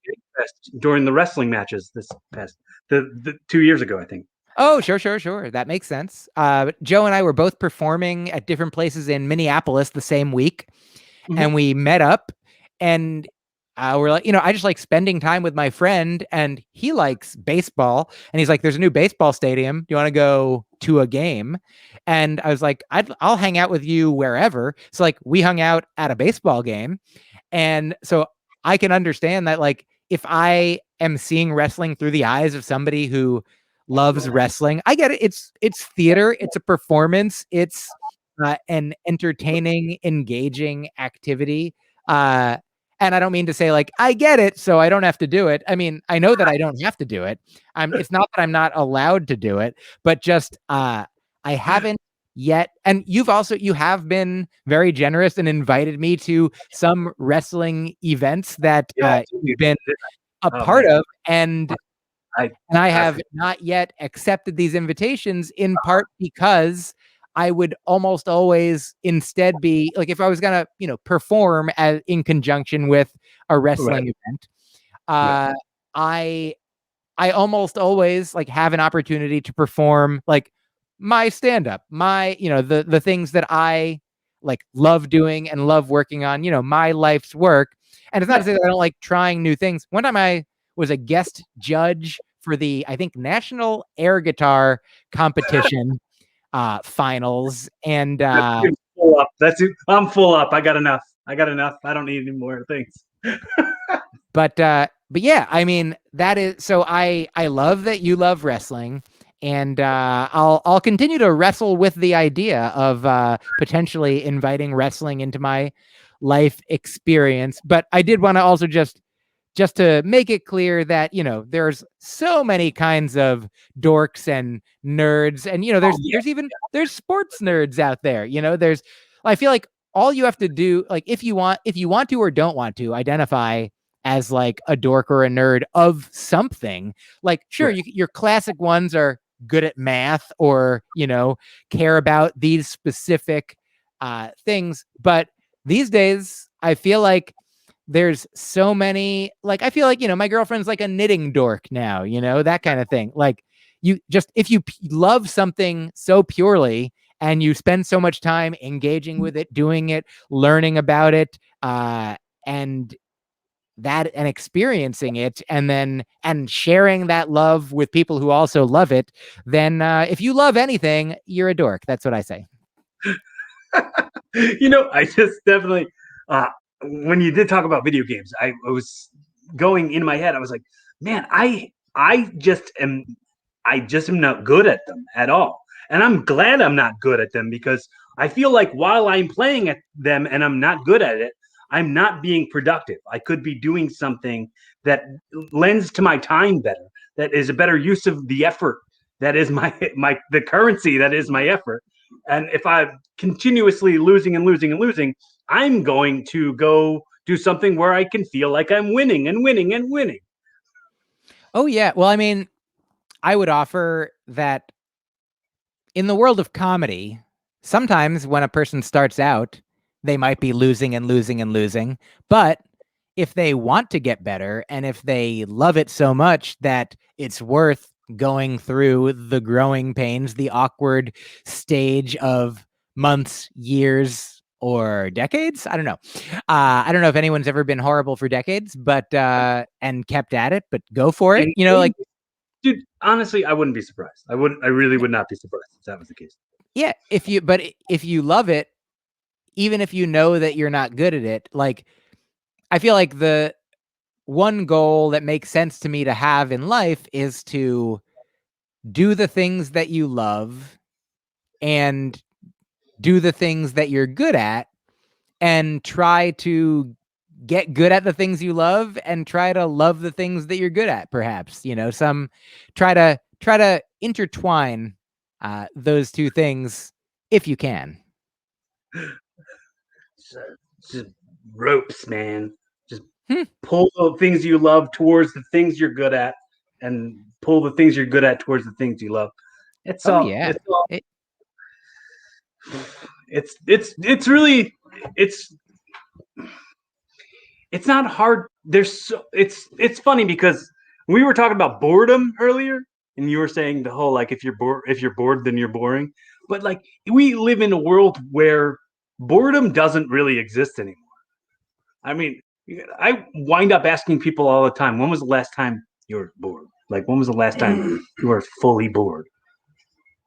during the wrestling matches this past the 2 years ago, I think. Oh, sure. That makes sense. Joe and I were both performing at different places in Minneapolis the same week, and we met up, and we're like, I just like spending time with my friend, and he likes baseball, and he's like, there's a new baseball stadium. Do you want to go to a game? And I was like, I'll hang out with you wherever. So like, we hung out at a baseball game. And so I can understand that, like, if I am seeing wrestling through the eyes of somebody who loves wrestling, I get it. It's theater. It's a performance. It's an entertaining, engaging activity. And I don't mean to say like, I get it, so I don't have to do it. I mean, I know that I don't have to do it. It's not that I'm not allowed to do it, but just I haven't yet. And you have been very generous and invited me to some wrestling events that you've been a part of. And I have not yet accepted these invitations, in part because I would almost always instead be like, if I was gonna, perform in conjunction with a wrestling event, I almost always like have an opportunity to perform like my stand-up, my, the things that I like love doing and love working on, my life's work. And it's not to say that I don't like trying new things. One time I was a guest judge for the, I think, National Air Guitar Competition finals. And full up. I'm full up. I got enough. I don't need any more things. But yeah, I mean, that is, so I love that you love wrestling, and I'll continue to wrestle with the idea of potentially inviting wrestling into my life experience. But I did want to also just to make it clear that, there's so many kinds of dorks and nerds, and, there's sports nerds out there, I feel like all you have to do, like, if you want to or don't want to identify as like a dork or a nerd of something, like, sure, your classic ones are good at math or, care about these specific things. But these days, I feel like there's so many, like, I feel like, my girlfriend's like a knitting dork now, that kind of thing. Like, if you love something so purely and you spend so much time engaging with it, doing it, learning about it, and experiencing it, and sharing that love with people who also love it, then if you love anything, you're a dork. That's what I say. I just definitely, when you did talk about video games, I was going in my head. I was like, man, I just am not good at them at all. And I'm glad I'm not good at them, because I feel like while I'm playing at them and I'm not good at it, I'm not being productive. I could be doing something that lends to my time better, that is a better use of the effort. That is the currency that is my effort. And if I'm continuously losing and losing and losing, I'm going to go do something where I can feel like I'm winning and winning and winning. Oh, yeah. Well, I mean, I would offer that in the world of comedy, sometimes when a person starts out, they might be losing and losing and losing. But if they want to get better, and if they love it so much that it's worth going through the growing pains, the awkward stage of months, years, or decades. I don't know. I don't know if anyone's ever been horrible for decades, but and kept at it, but go for it. Like, dude, honestly, I wouldn't be surprised. I really would not be surprised if that was the case. Yeah, if you love it, even if you know that you're not good at it, like, I feel like the one goal that makes sense to me to have in life is to do the things that you love and do the things that you're good at, and try to get good at the things you love and try to love the things that you're good at. Perhaps, try to intertwine those two things if you can. Just ropes, man. Just pull the things you love towards the things you're good at, and pull the things you're good at towards the things you love. It's all. Yeah. It's really it's not hard. It's funny because we were talking about boredom earlier, and you were saying the whole, like, if you're bored, then you're boring. But like, we live in a world where boredom doesn't really exist anymore. I mean, I wind up asking people all the time, when was the last time you were bored? Like, when was the last time you were fully bored?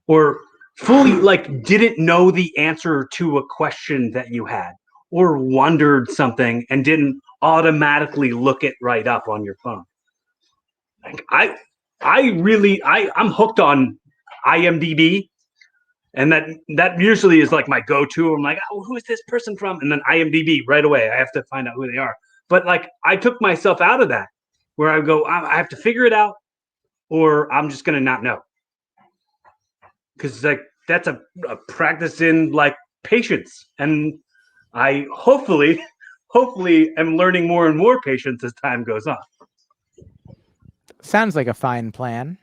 Or fully, like, didn't know the answer to a question that you had, or wondered something and didn't automatically look it right up on your phone. Like, I'm hooked on IMDb, and that usually is like my go-to. I'm like, oh, who is this person from? And then IMDb right away. I have to find out who they are. But like I took myself out of that, where I go, I have to figure it out, or I'm just gonna not know, because like that's a practice in like patience, and I hopefully am learning more and more patience as time goes on. Sounds like a fine plan.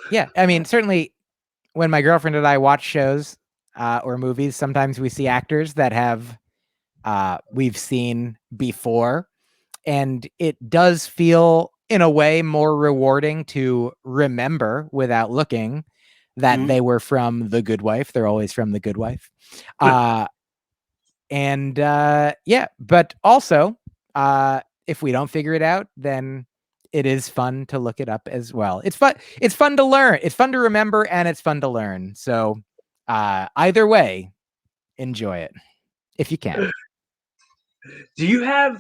Yeah, I mean, certainly when my girlfriend and I watch shows or movies, sometimes we see actors that have we've seen before, and it does feel in a way more rewarding to remember without looking that they were from The Good Wife. They're always from The Good Wife. And yeah, but also if we don't figure it out, then it is fun to look it up as well. It's fun to learn, it's fun to remember, and it's fun to learn. So either way, enjoy it if you can. Do you have?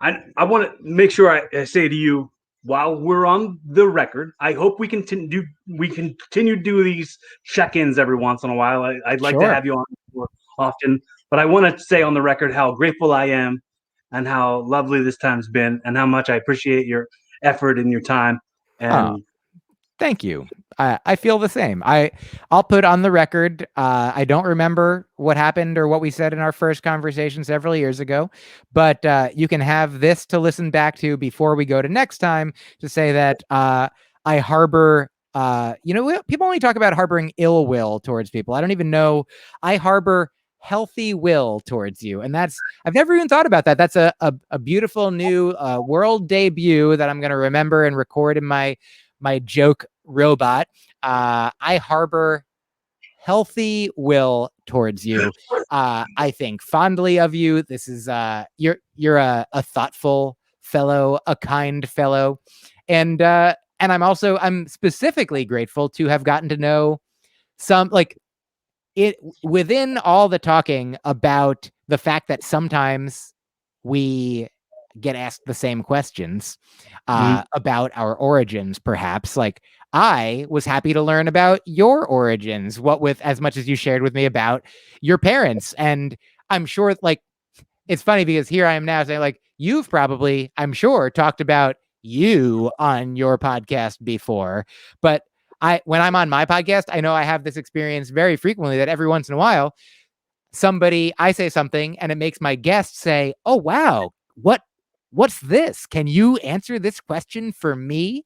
I want to make sure I say to you, while we're on the record, I hope we continue to do these check-ins every once in a while. I'd like to Sure. have you on more often, but I want to say on the record how grateful I am, and how lovely this time's been, and how much I appreciate your effort and your time. And thank you. I feel the same. I'll put on the record. I don't remember what happened or what we said in our first conversation several years ago, but you can have this to listen back to before we go to next time to say that I harbor. People only talk about harboring ill will towards people. I don't even know. I harbor healthy will towards you, and I've never even thought about that. That's a beautiful new world debut that I'm going to remember and record in my joke robot. I harbor healthy will towards you. I think fondly of you. This is you're a thoughtful fellow, a kind fellow, and I'm specifically grateful to have gotten to know some like it within all the talking about the fact that sometimes we get asked the same questions about our origins, perhaps. Like, I was happy to learn about your origins, what with as much as you shared with me about your parents. And I'm sure, like, it's funny because here I am now saying, like, you've probably, I'm sure, talked about you on your podcast before. But when I'm on my podcast, I know I have this experience very frequently that every once in a while, I say something and it makes my guest say, "Oh, wow, what's this? Can you answer this question for me?"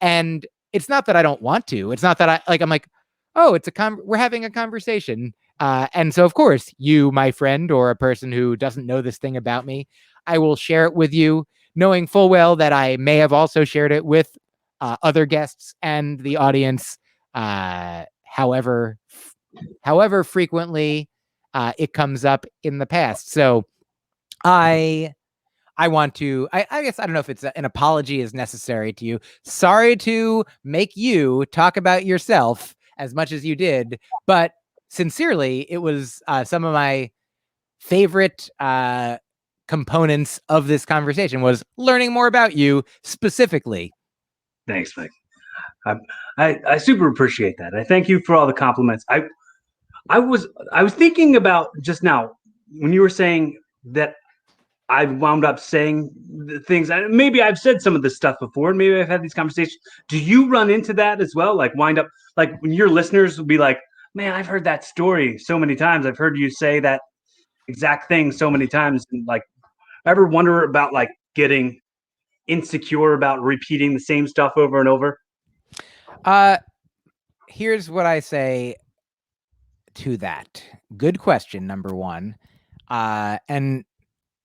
And it's not that I don't want to. It's not that I'm like, "Oh, we're having a conversation." And so of course, you, my friend, or a person who doesn't know this thing about me, I will share it with you, knowing full well that I may have also shared it with other guests and the audience, however frequently it comes up in the past. So I want to, I guess, I don't know if an apology is necessary to you. Sorry to make you talk about yourself as much as you did, but sincerely, it was some of my favorite components of this conversation was learning more about you specifically. Thanks, Mike. I super appreciate that. I thank you for all the compliments. I was thinking about just now when you were saying that I wound up saying the things. Maybe I've said some of this stuff before, and maybe I've had these conversations. Do you run into that as well? Like wind up like when your listeners will be like, "Man, I've heard that story so many times. I've heard you say that exact thing so many times." And like, ever wonder about like getting insecure about repeating the same stuff over and over? Here's what I say to that. Good question, number one. And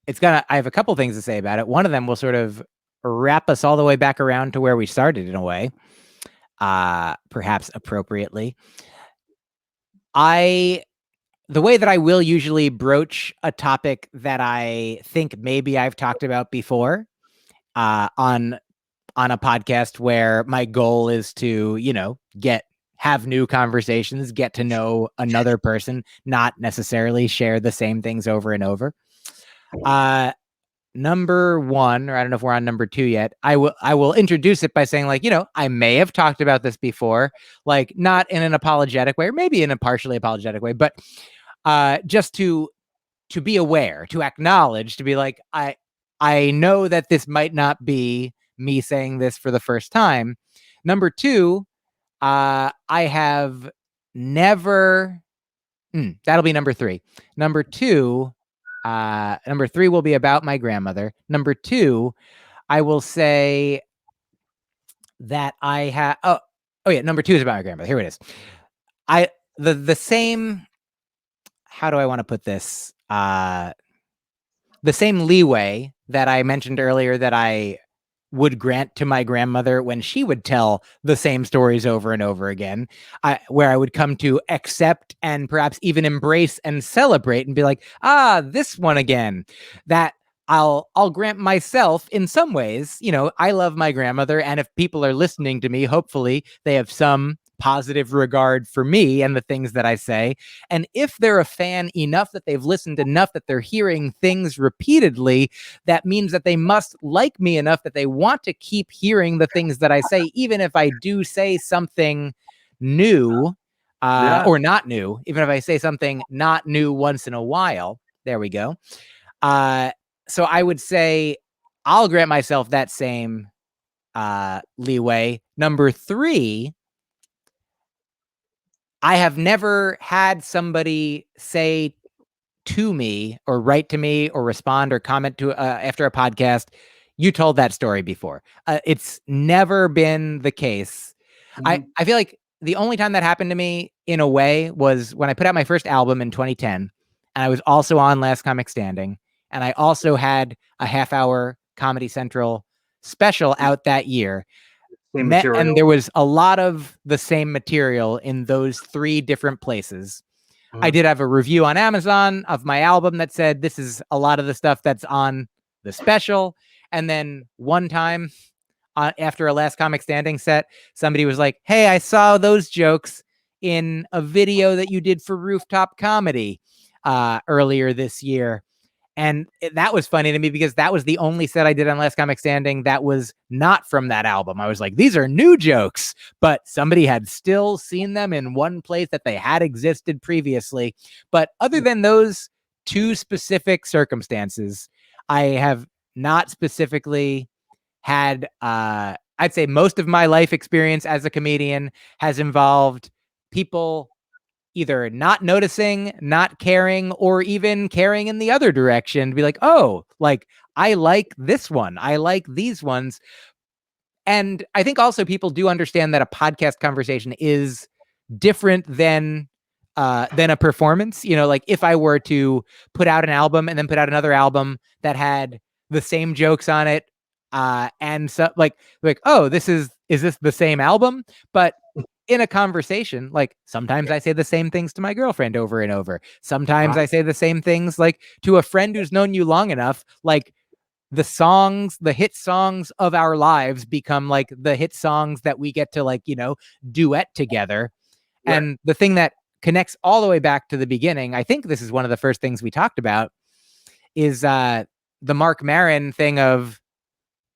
I have a couple things to say about it. One of them will sort of wrap us all the way back around to where we started in a way, perhaps appropriately. The way that I will usually broach a topic that I think maybe I've talked about before, on a podcast where my goal is to, have new conversations, get to know another person, not necessarily share the same things over and over. Number one, or I don't know if we're on number two yet, I will introduce it by saying, like, I may have talked about this before, like not in an apologetic way, or maybe in a partially apologetic way, but just to to be aware, to acknowledge, to be like, I know that this might not be me saying this for the first time. Number two, I have never. That'll be number three. Number three will be about my grandmother. Number two, I will say that I have. Oh yeah. Number two is about my grandmother. Here it is. The same. How do I want to put this? The same leeway that I mentioned earlier that I would grant to my grandmother when she would tell the same stories over and over again, where I would come to accept and perhaps even embrace and celebrate and be like, this one again. That I'll grant myself in some ways. I love my grandmother, and if people are listening to me, hopefully they have some positive regard for me and the things that I say. And if they're a fan enough that they've listened enough that they're hearing things repeatedly, that means that they must like me enough that they want to keep hearing the things that I say, even if I do say something new or not new, even if I say something not new once in a while. There we go. So I would say I'll grant myself that same leeway. Number three, I have never had somebody say to me or write to me or respond or comment to after a podcast, you told that story before. It's never been the case. I feel like the only time that happened to me in a way was when I put out my first album in 2010, and I was also on Last Comic Standing, and I also had a half-hour Comedy Central special out that year. And there was a lot of the same material in those three different places. I did have a review on Amazon of my album that said this is a lot of the stuff that's on the special. And then one time after a Last Comic Standing set, somebody was like, hey, I saw those jokes in a video that you did for Rooftop Comedy earlier this year. And that was funny to me because that was the only set I did on Last Comic Standing that was not from that album. I was like, these are new jokes, but somebody had still seen them in one place that they had existed previously. But other than those two specific circumstances, I have not specifically had, I'd say most of my life experience as a comedian has involved people either not noticing, not caring, or even caring in the other direction to be like, oh, like, I like this one. I like these ones. And I think also people do understand that a podcast conversation is different than a performance. Like if I were to put out an album and then put out another album that had the same jokes on it, and so like, oh, is this the same album? But in a conversation, like sometimes I say the same things to my girlfriend over and over. Sometimes I say the same things like to a friend who's known you long enough, like the hit songs of our lives become like the hit songs that we get to duet together. Right. And the thing that connects all the way back to the beginning, I think this is one of the first things we talked about, is the Mark Maron thing of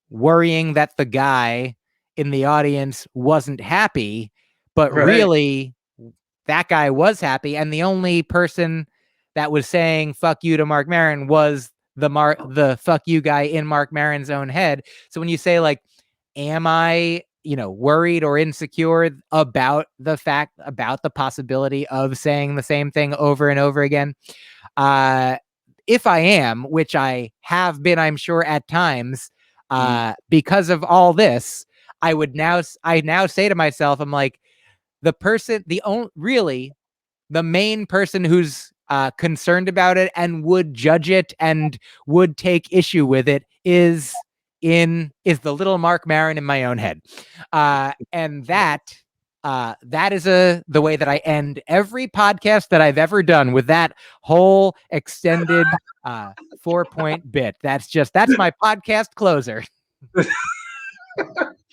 worrying that the guy in the audience wasn't happy. But really, that guy was happy. And the only person that was saying fuck you to Mark Maron was the fuck you guy in Mark Maron's own head. So when you say like, am I, worried or insecure about the possibility of saying the same thing over and over again? If I am, which I have been, I'm sure at times, because of all this, I now say to myself, I'm like, the main person who's concerned about it and would judge it and would take issue with it is the little Mark Maron in my own head. And that is the way that I end every podcast that I've ever done, with that whole extended 4-point bit. That's my podcast closer.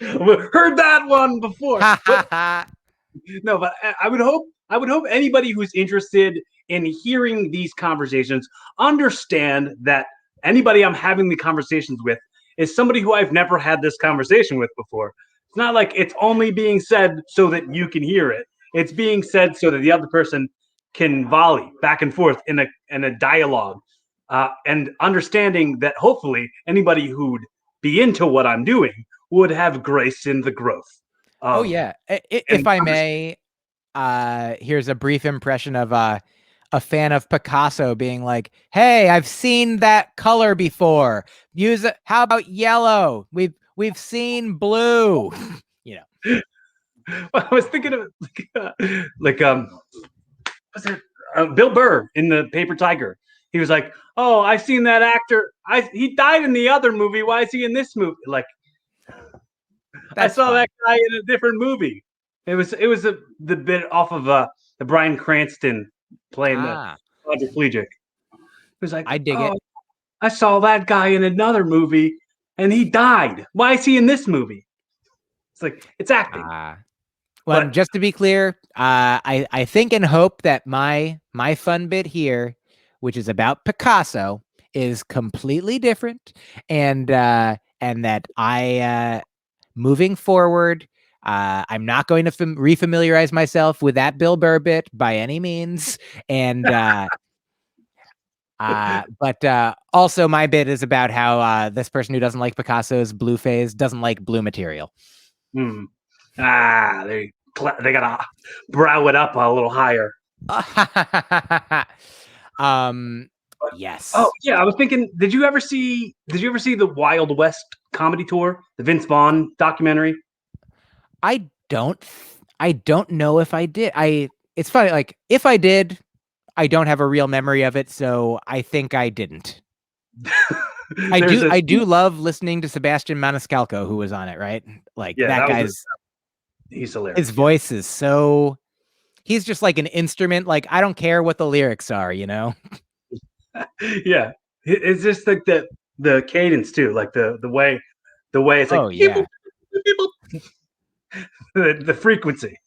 Heard that one before. No, but I would hope anybody who's interested in hearing these conversations understand that anybody I'm having the conversations with is somebody who I've never had this conversation with before. It's not like it's only being said so that you can hear it. It's being said so that the other person can volley back and forth in a dialogue and understanding that hopefully anybody who'd be into what I'm doing would have grace in the growth. Oh yeah. If I may, here's a brief impression of a fan of Picasso being like, "Hey, I've seen that color before. Use it. How about yellow? We've seen blue." You know. Well, I was thinking of was it Bill Burr in the Paper Tiger? He was like, "Oh, I've seen that actor. He died in the other movie. Why is he in this movie?" Like, I saw fun. that guy in a different movie. It was the bit off of the Bryan Cranston playing the quadriplegic. He was like, I dig "Oh, it. I saw that guy in another movie, and he died. Why is he in this movie?" It's like it's acting. Well, but, just to be clear, I think and hope that my fun bit here, which is about Picasso, is completely different, and that I moving forward, I'm not going to refamiliarize myself with that Bill Burr bit by any means, and but also my bit is about how this person who doesn't like Picasso's blue phase doesn't like blue material. They gotta brow it up a little higher. Yes. Oh yeah, I was thinking. Did you ever see the Wild West comedy tour, the Vince Vaughn documentary? I don't know if I did. It's funny. Like if I did, I don't have a real memory of it, so I think I didn't. I do love listening to Sebastian Maniscalco, who was on it, right? Like that guy's. He's hilarious. His voice is so. He's just like an instrument. Like I don't care what the lyrics are, you know. Yeah, it's just like the cadence too, like the way it's like. Oh yeah. the frequency,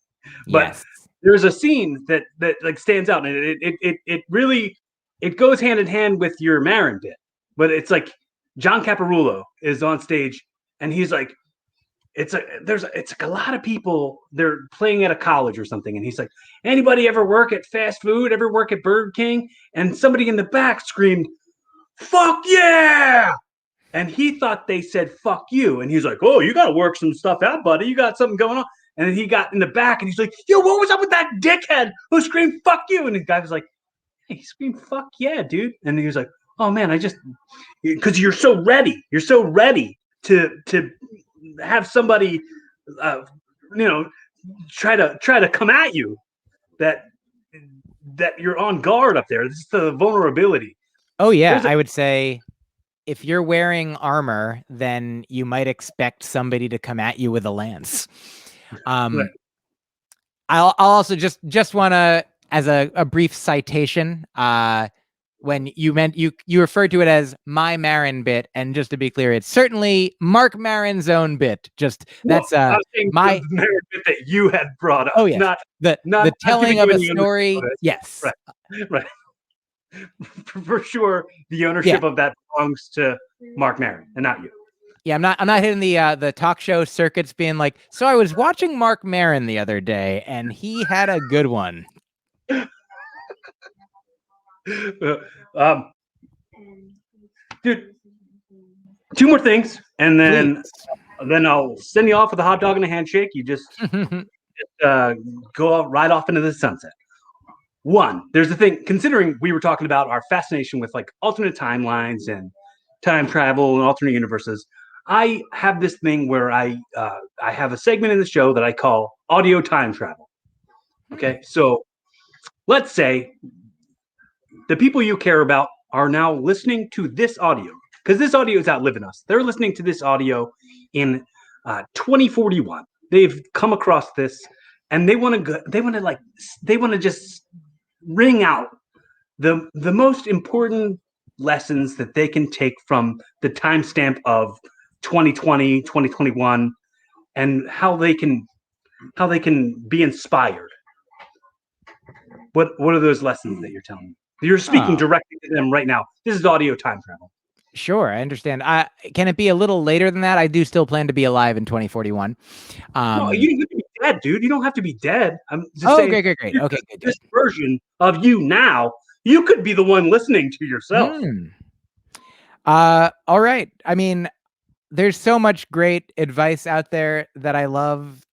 but yes. There's a scene that like stands out, and it really goes hand in hand with your Marin bit, but it's like John Caparulo is on stage, and he's like, it's like a lot of people, they're playing at a college or something, and he's like, anybody ever work at fast food, ever work at Burger King? And somebody in the back screamed, "Fuck yeah!" And he thought they said "fuck you," and he's like, "Oh, you gotta work some stuff out, buddy. You got something going on." And then he got in the back, and he's like, "Yo, what was up with that dickhead who screamed 'fuck you'?" And the guy was like, "Hey, he screamed 'fuck yeah, dude." And he was like, "Oh man, because you're so ready. You're so ready to have somebody, try to come at you, that you're on guard up there. It's the vulnerability." Oh yeah, I would say if you're wearing armor, then you might expect somebody to come at you with a lance. Right. I'll also just want to, as a brief citation, when you referred to it as my Marin bit, and just to be clear, it's certainly Mark Marin's own bit. Just that's my Marin bit that you had brought up. Oh yes, not the telling of a story. Yes, right. For sure, the ownership of that belongs to Mark Marin and not you. Yeah, I'm not hitting the talk show circuits being like, so I was watching Mark Marin the other day and he had a good one. Dude, two more things, and then I'll send you off with a hot dog and a handshake. You just go right off into the sunset. One, there's the thing, considering we were talking about our fascination with like alternate timelines and time travel and alternate universes, I have this thing where I have a segment in the show that I call audio time travel. Okay, so let's say the people you care about are now listening to this audio, because this audio is outliving us. They're listening to this audio in 2041. They've come across this, and they want to just ring out the most important lessons that they can take from the timestamp of 2020, 2021, and how they can be inspired. What are those lessons that you're telling me? You're speaking directly to them right now. This is audio time travel. Sure, I understand. Can it be a little later than that? I do still plan to be alive in 2041. No, you don't have to be dead, dude. You don't have to be dead. I'm just saying. Great. Okay, good. This version of you now, You could be the one listening to yourself. All right. I mean, there's so much great advice out there that I love.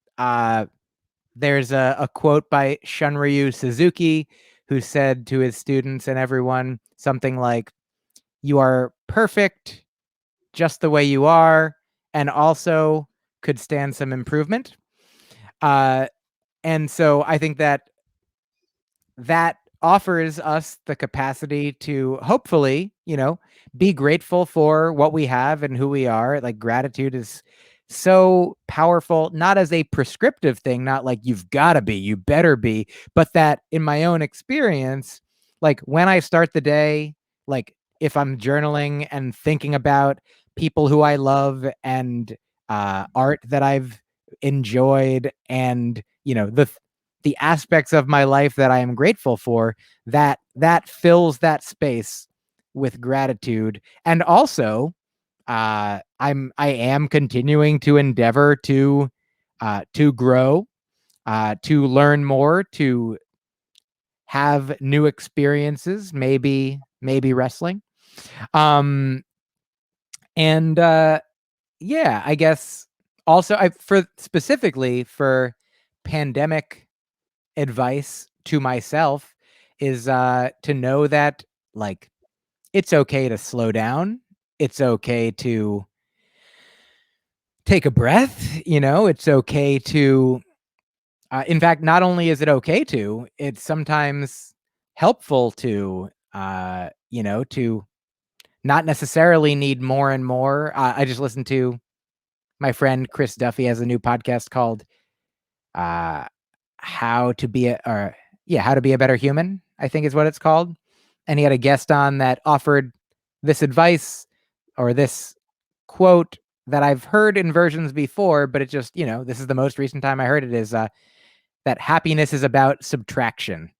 There's a quote by Shunryu Suzuki, who said to his students and everyone something like, "You are perfect just the way you are, and also could stand some improvement." And so I think that offers us the capacity to hopefully, be grateful for what we have and who we are. Like, gratitude is so powerful, not as a prescriptive thing, not like you've got to be, you better be, but that in my own experience, like when I start the day, like if I'm journaling and thinking about people who I love and art that I've enjoyed, and the aspects of my life that I am grateful for, that fills that space with gratitude. And also, I am continuing to endeavor to grow, to learn more, to have new experiences, maybe wrestling. And yeah, I guess also for specifically for pandemic advice to myself is to know that, like, it's okay to slow down. It's okay to take a breath. It's okay to, in fact, not only is it okay to, it's sometimes helpful to, to not necessarily need more and more. I just listened to my friend Chris Duffy has a new podcast called uh, how to be how to be a better human, I think is what it's called. And he had a guest on that offered this advice, or this quote that I've heard in versions before, but it just, this is the most recent time I heard it, is that happiness is about subtraction.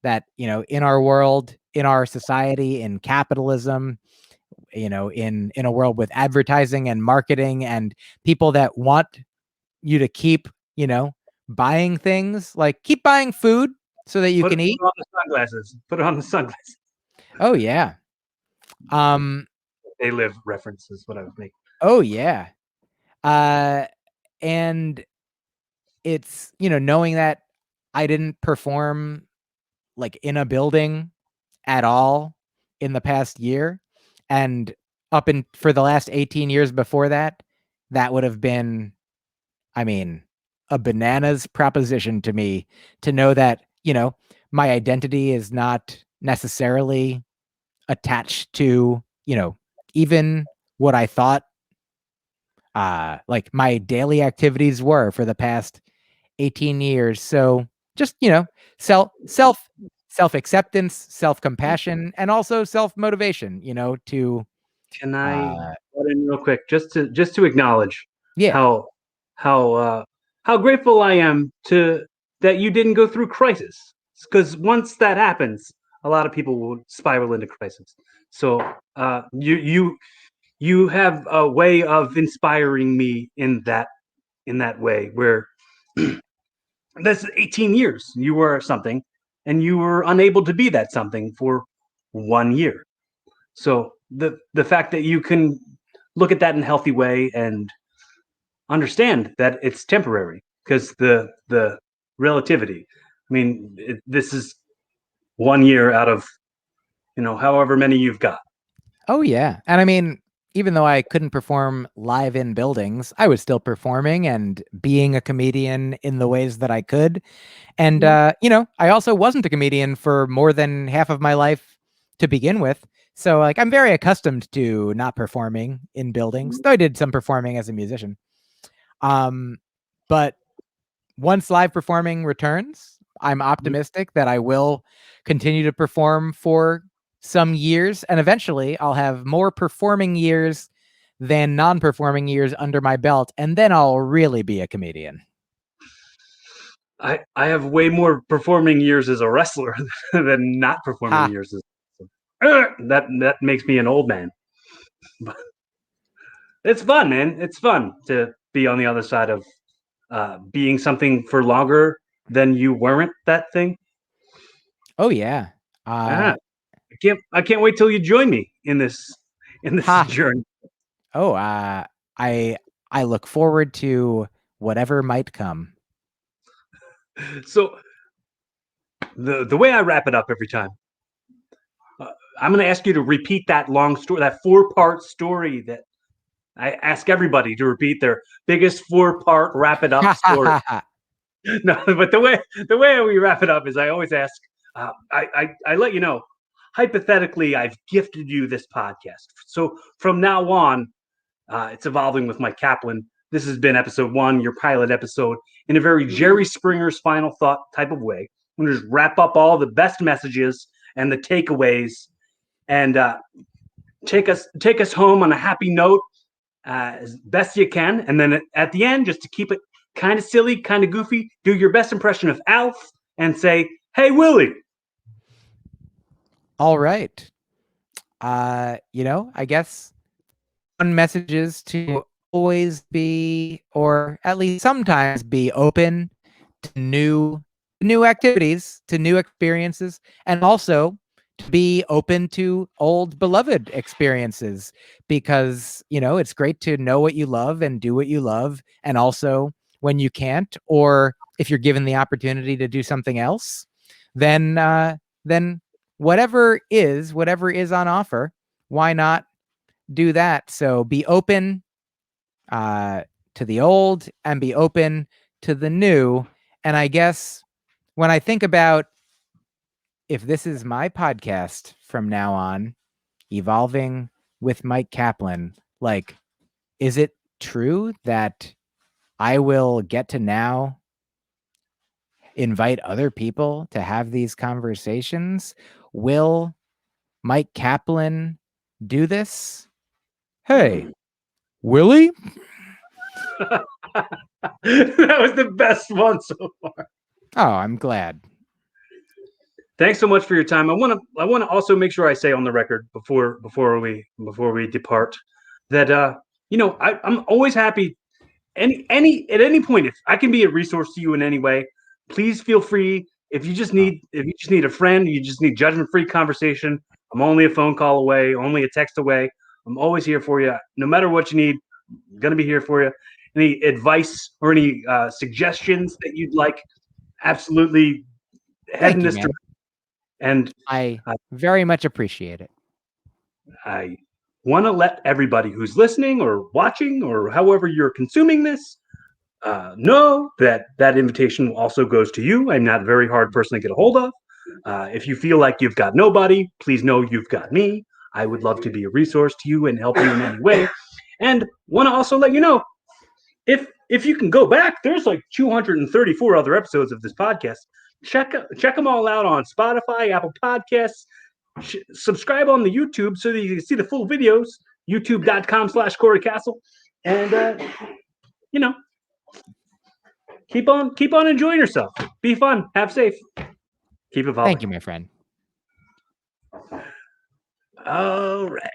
That, in our world, in our society, in capitalism, in a world with advertising and marketing and people that want you to keep, buying things, like keep buying food so that you can eat. Put on the sunglasses. Put on the sunglasses. Oh yeah. They live references, what I was making. Oh yeah. And it's, knowing that I didn't perform like in a building at all in the past year, and up in for the last 18 years before that, that would have been, I mean, a bananas proposition to me, to know that, my identity is not necessarily attached to, even what I thought like my daily activities were for the past 18 years. So just, self acceptance, self compassion, and also self motivation, to Can I uh butt in real quick, just to acknowledge yeah. how how how grateful I am to that you didn't go through crisis, because once that happens, a lot of people will spiral into crisis. So you have a way of inspiring me in that way, where that's 18 years you were something, and you were unable to be that something for 1 year. So the fact that you can look at that in a healthy way and understand that it's temporary, because the relativity. I mean, this is 1 year out of however many you've got. Oh yeah. And I mean, even though I couldn't perform live in buildings, I was still performing and being a comedian in the ways that I could. And I also wasn't a comedian for more than half of my life to begin with. So like I'm very accustomed to not performing in buildings, though I did some performing as a musician. But once live performing returns, I'm optimistic that I will continue to perform for some years, and eventually I'll have more performing years than non-performing years under my belt, and then I'll really be a comedian. I have way more performing years as a wrestler than not performing Ha. years as that makes me an old man. But it's fun, man. It's fun to be on the other side of being something for longer than you weren't that thing. Oh yeah. Yeah. can't wait till you join me in this journey. Oh, I look forward to whatever might come. So the way I wrap it up every time, I'm going to ask you to repeat that long story, that 4-part story that I ask everybody to repeat their biggest 4-part wrap it up story. No, but the way we wrap it up is I always ask, I let you know, hypothetically, I've gifted you this podcast. So from now on, it's evolving with Myq Kaplan. This has been episode 1, your pilot episode, in a very Jerry Springer's final thought type of way. I'm going to just wrap up all the best messages and the takeaways, and take us home on a happy note as best you can. And then at the end, just to keep it kind of silly, kind of goofy, do your best impression of Alf and say, "Hey, Willie." All right. I guess one message is to always be, or at least sometimes be, open to new activities, to new experiences, and also to be open to old beloved experiences, because it's great to know what you love and do what you love, and also when you can't, or if you're given the opportunity to do something else, then whatever is on offer, why not do that? So be open to the old and be open to the new. And I guess when I think about, if this is my podcast from now on, evolving with Myq Kaplan, like, is it true that I will get to now invite other people to have these conversations? Will Myq Kaplan do this? Hey, Willie? That was the best one so far. Oh, I'm glad. Thanks so much for your time. I want to also make sure I say on the record before we depart that I'm always happy at any point, if I can be a resource to you in any way. Please feel free. If you just need a friend, you just need judgment-free conversation, I'm only a phone call away, only a text away. I'm always here for you. No matter what you need, I'm going to be here for you. Any advice or any suggestions that you'd like, absolutely head in this direction. And I very much appreciate it. I want to let everybody who's listening or watching or however you're consuming this know that invitation also goes to you. I'm not a very hard person to get a hold of. If you feel like you've got nobody, please know you've got me. I would love to be a resource to you and help you in any way. And want to also let you know, if you can go back, there's like 234 other episodes of this podcast. Check them all out on Spotify, Apple Podcasts. Subscribe on the YouTube so that you can see the full videos. YouTube.com/Corey Castle. And keep on enjoying yourself. Be fun. Have safe. Keep evolving. Thank you, my friend. All right.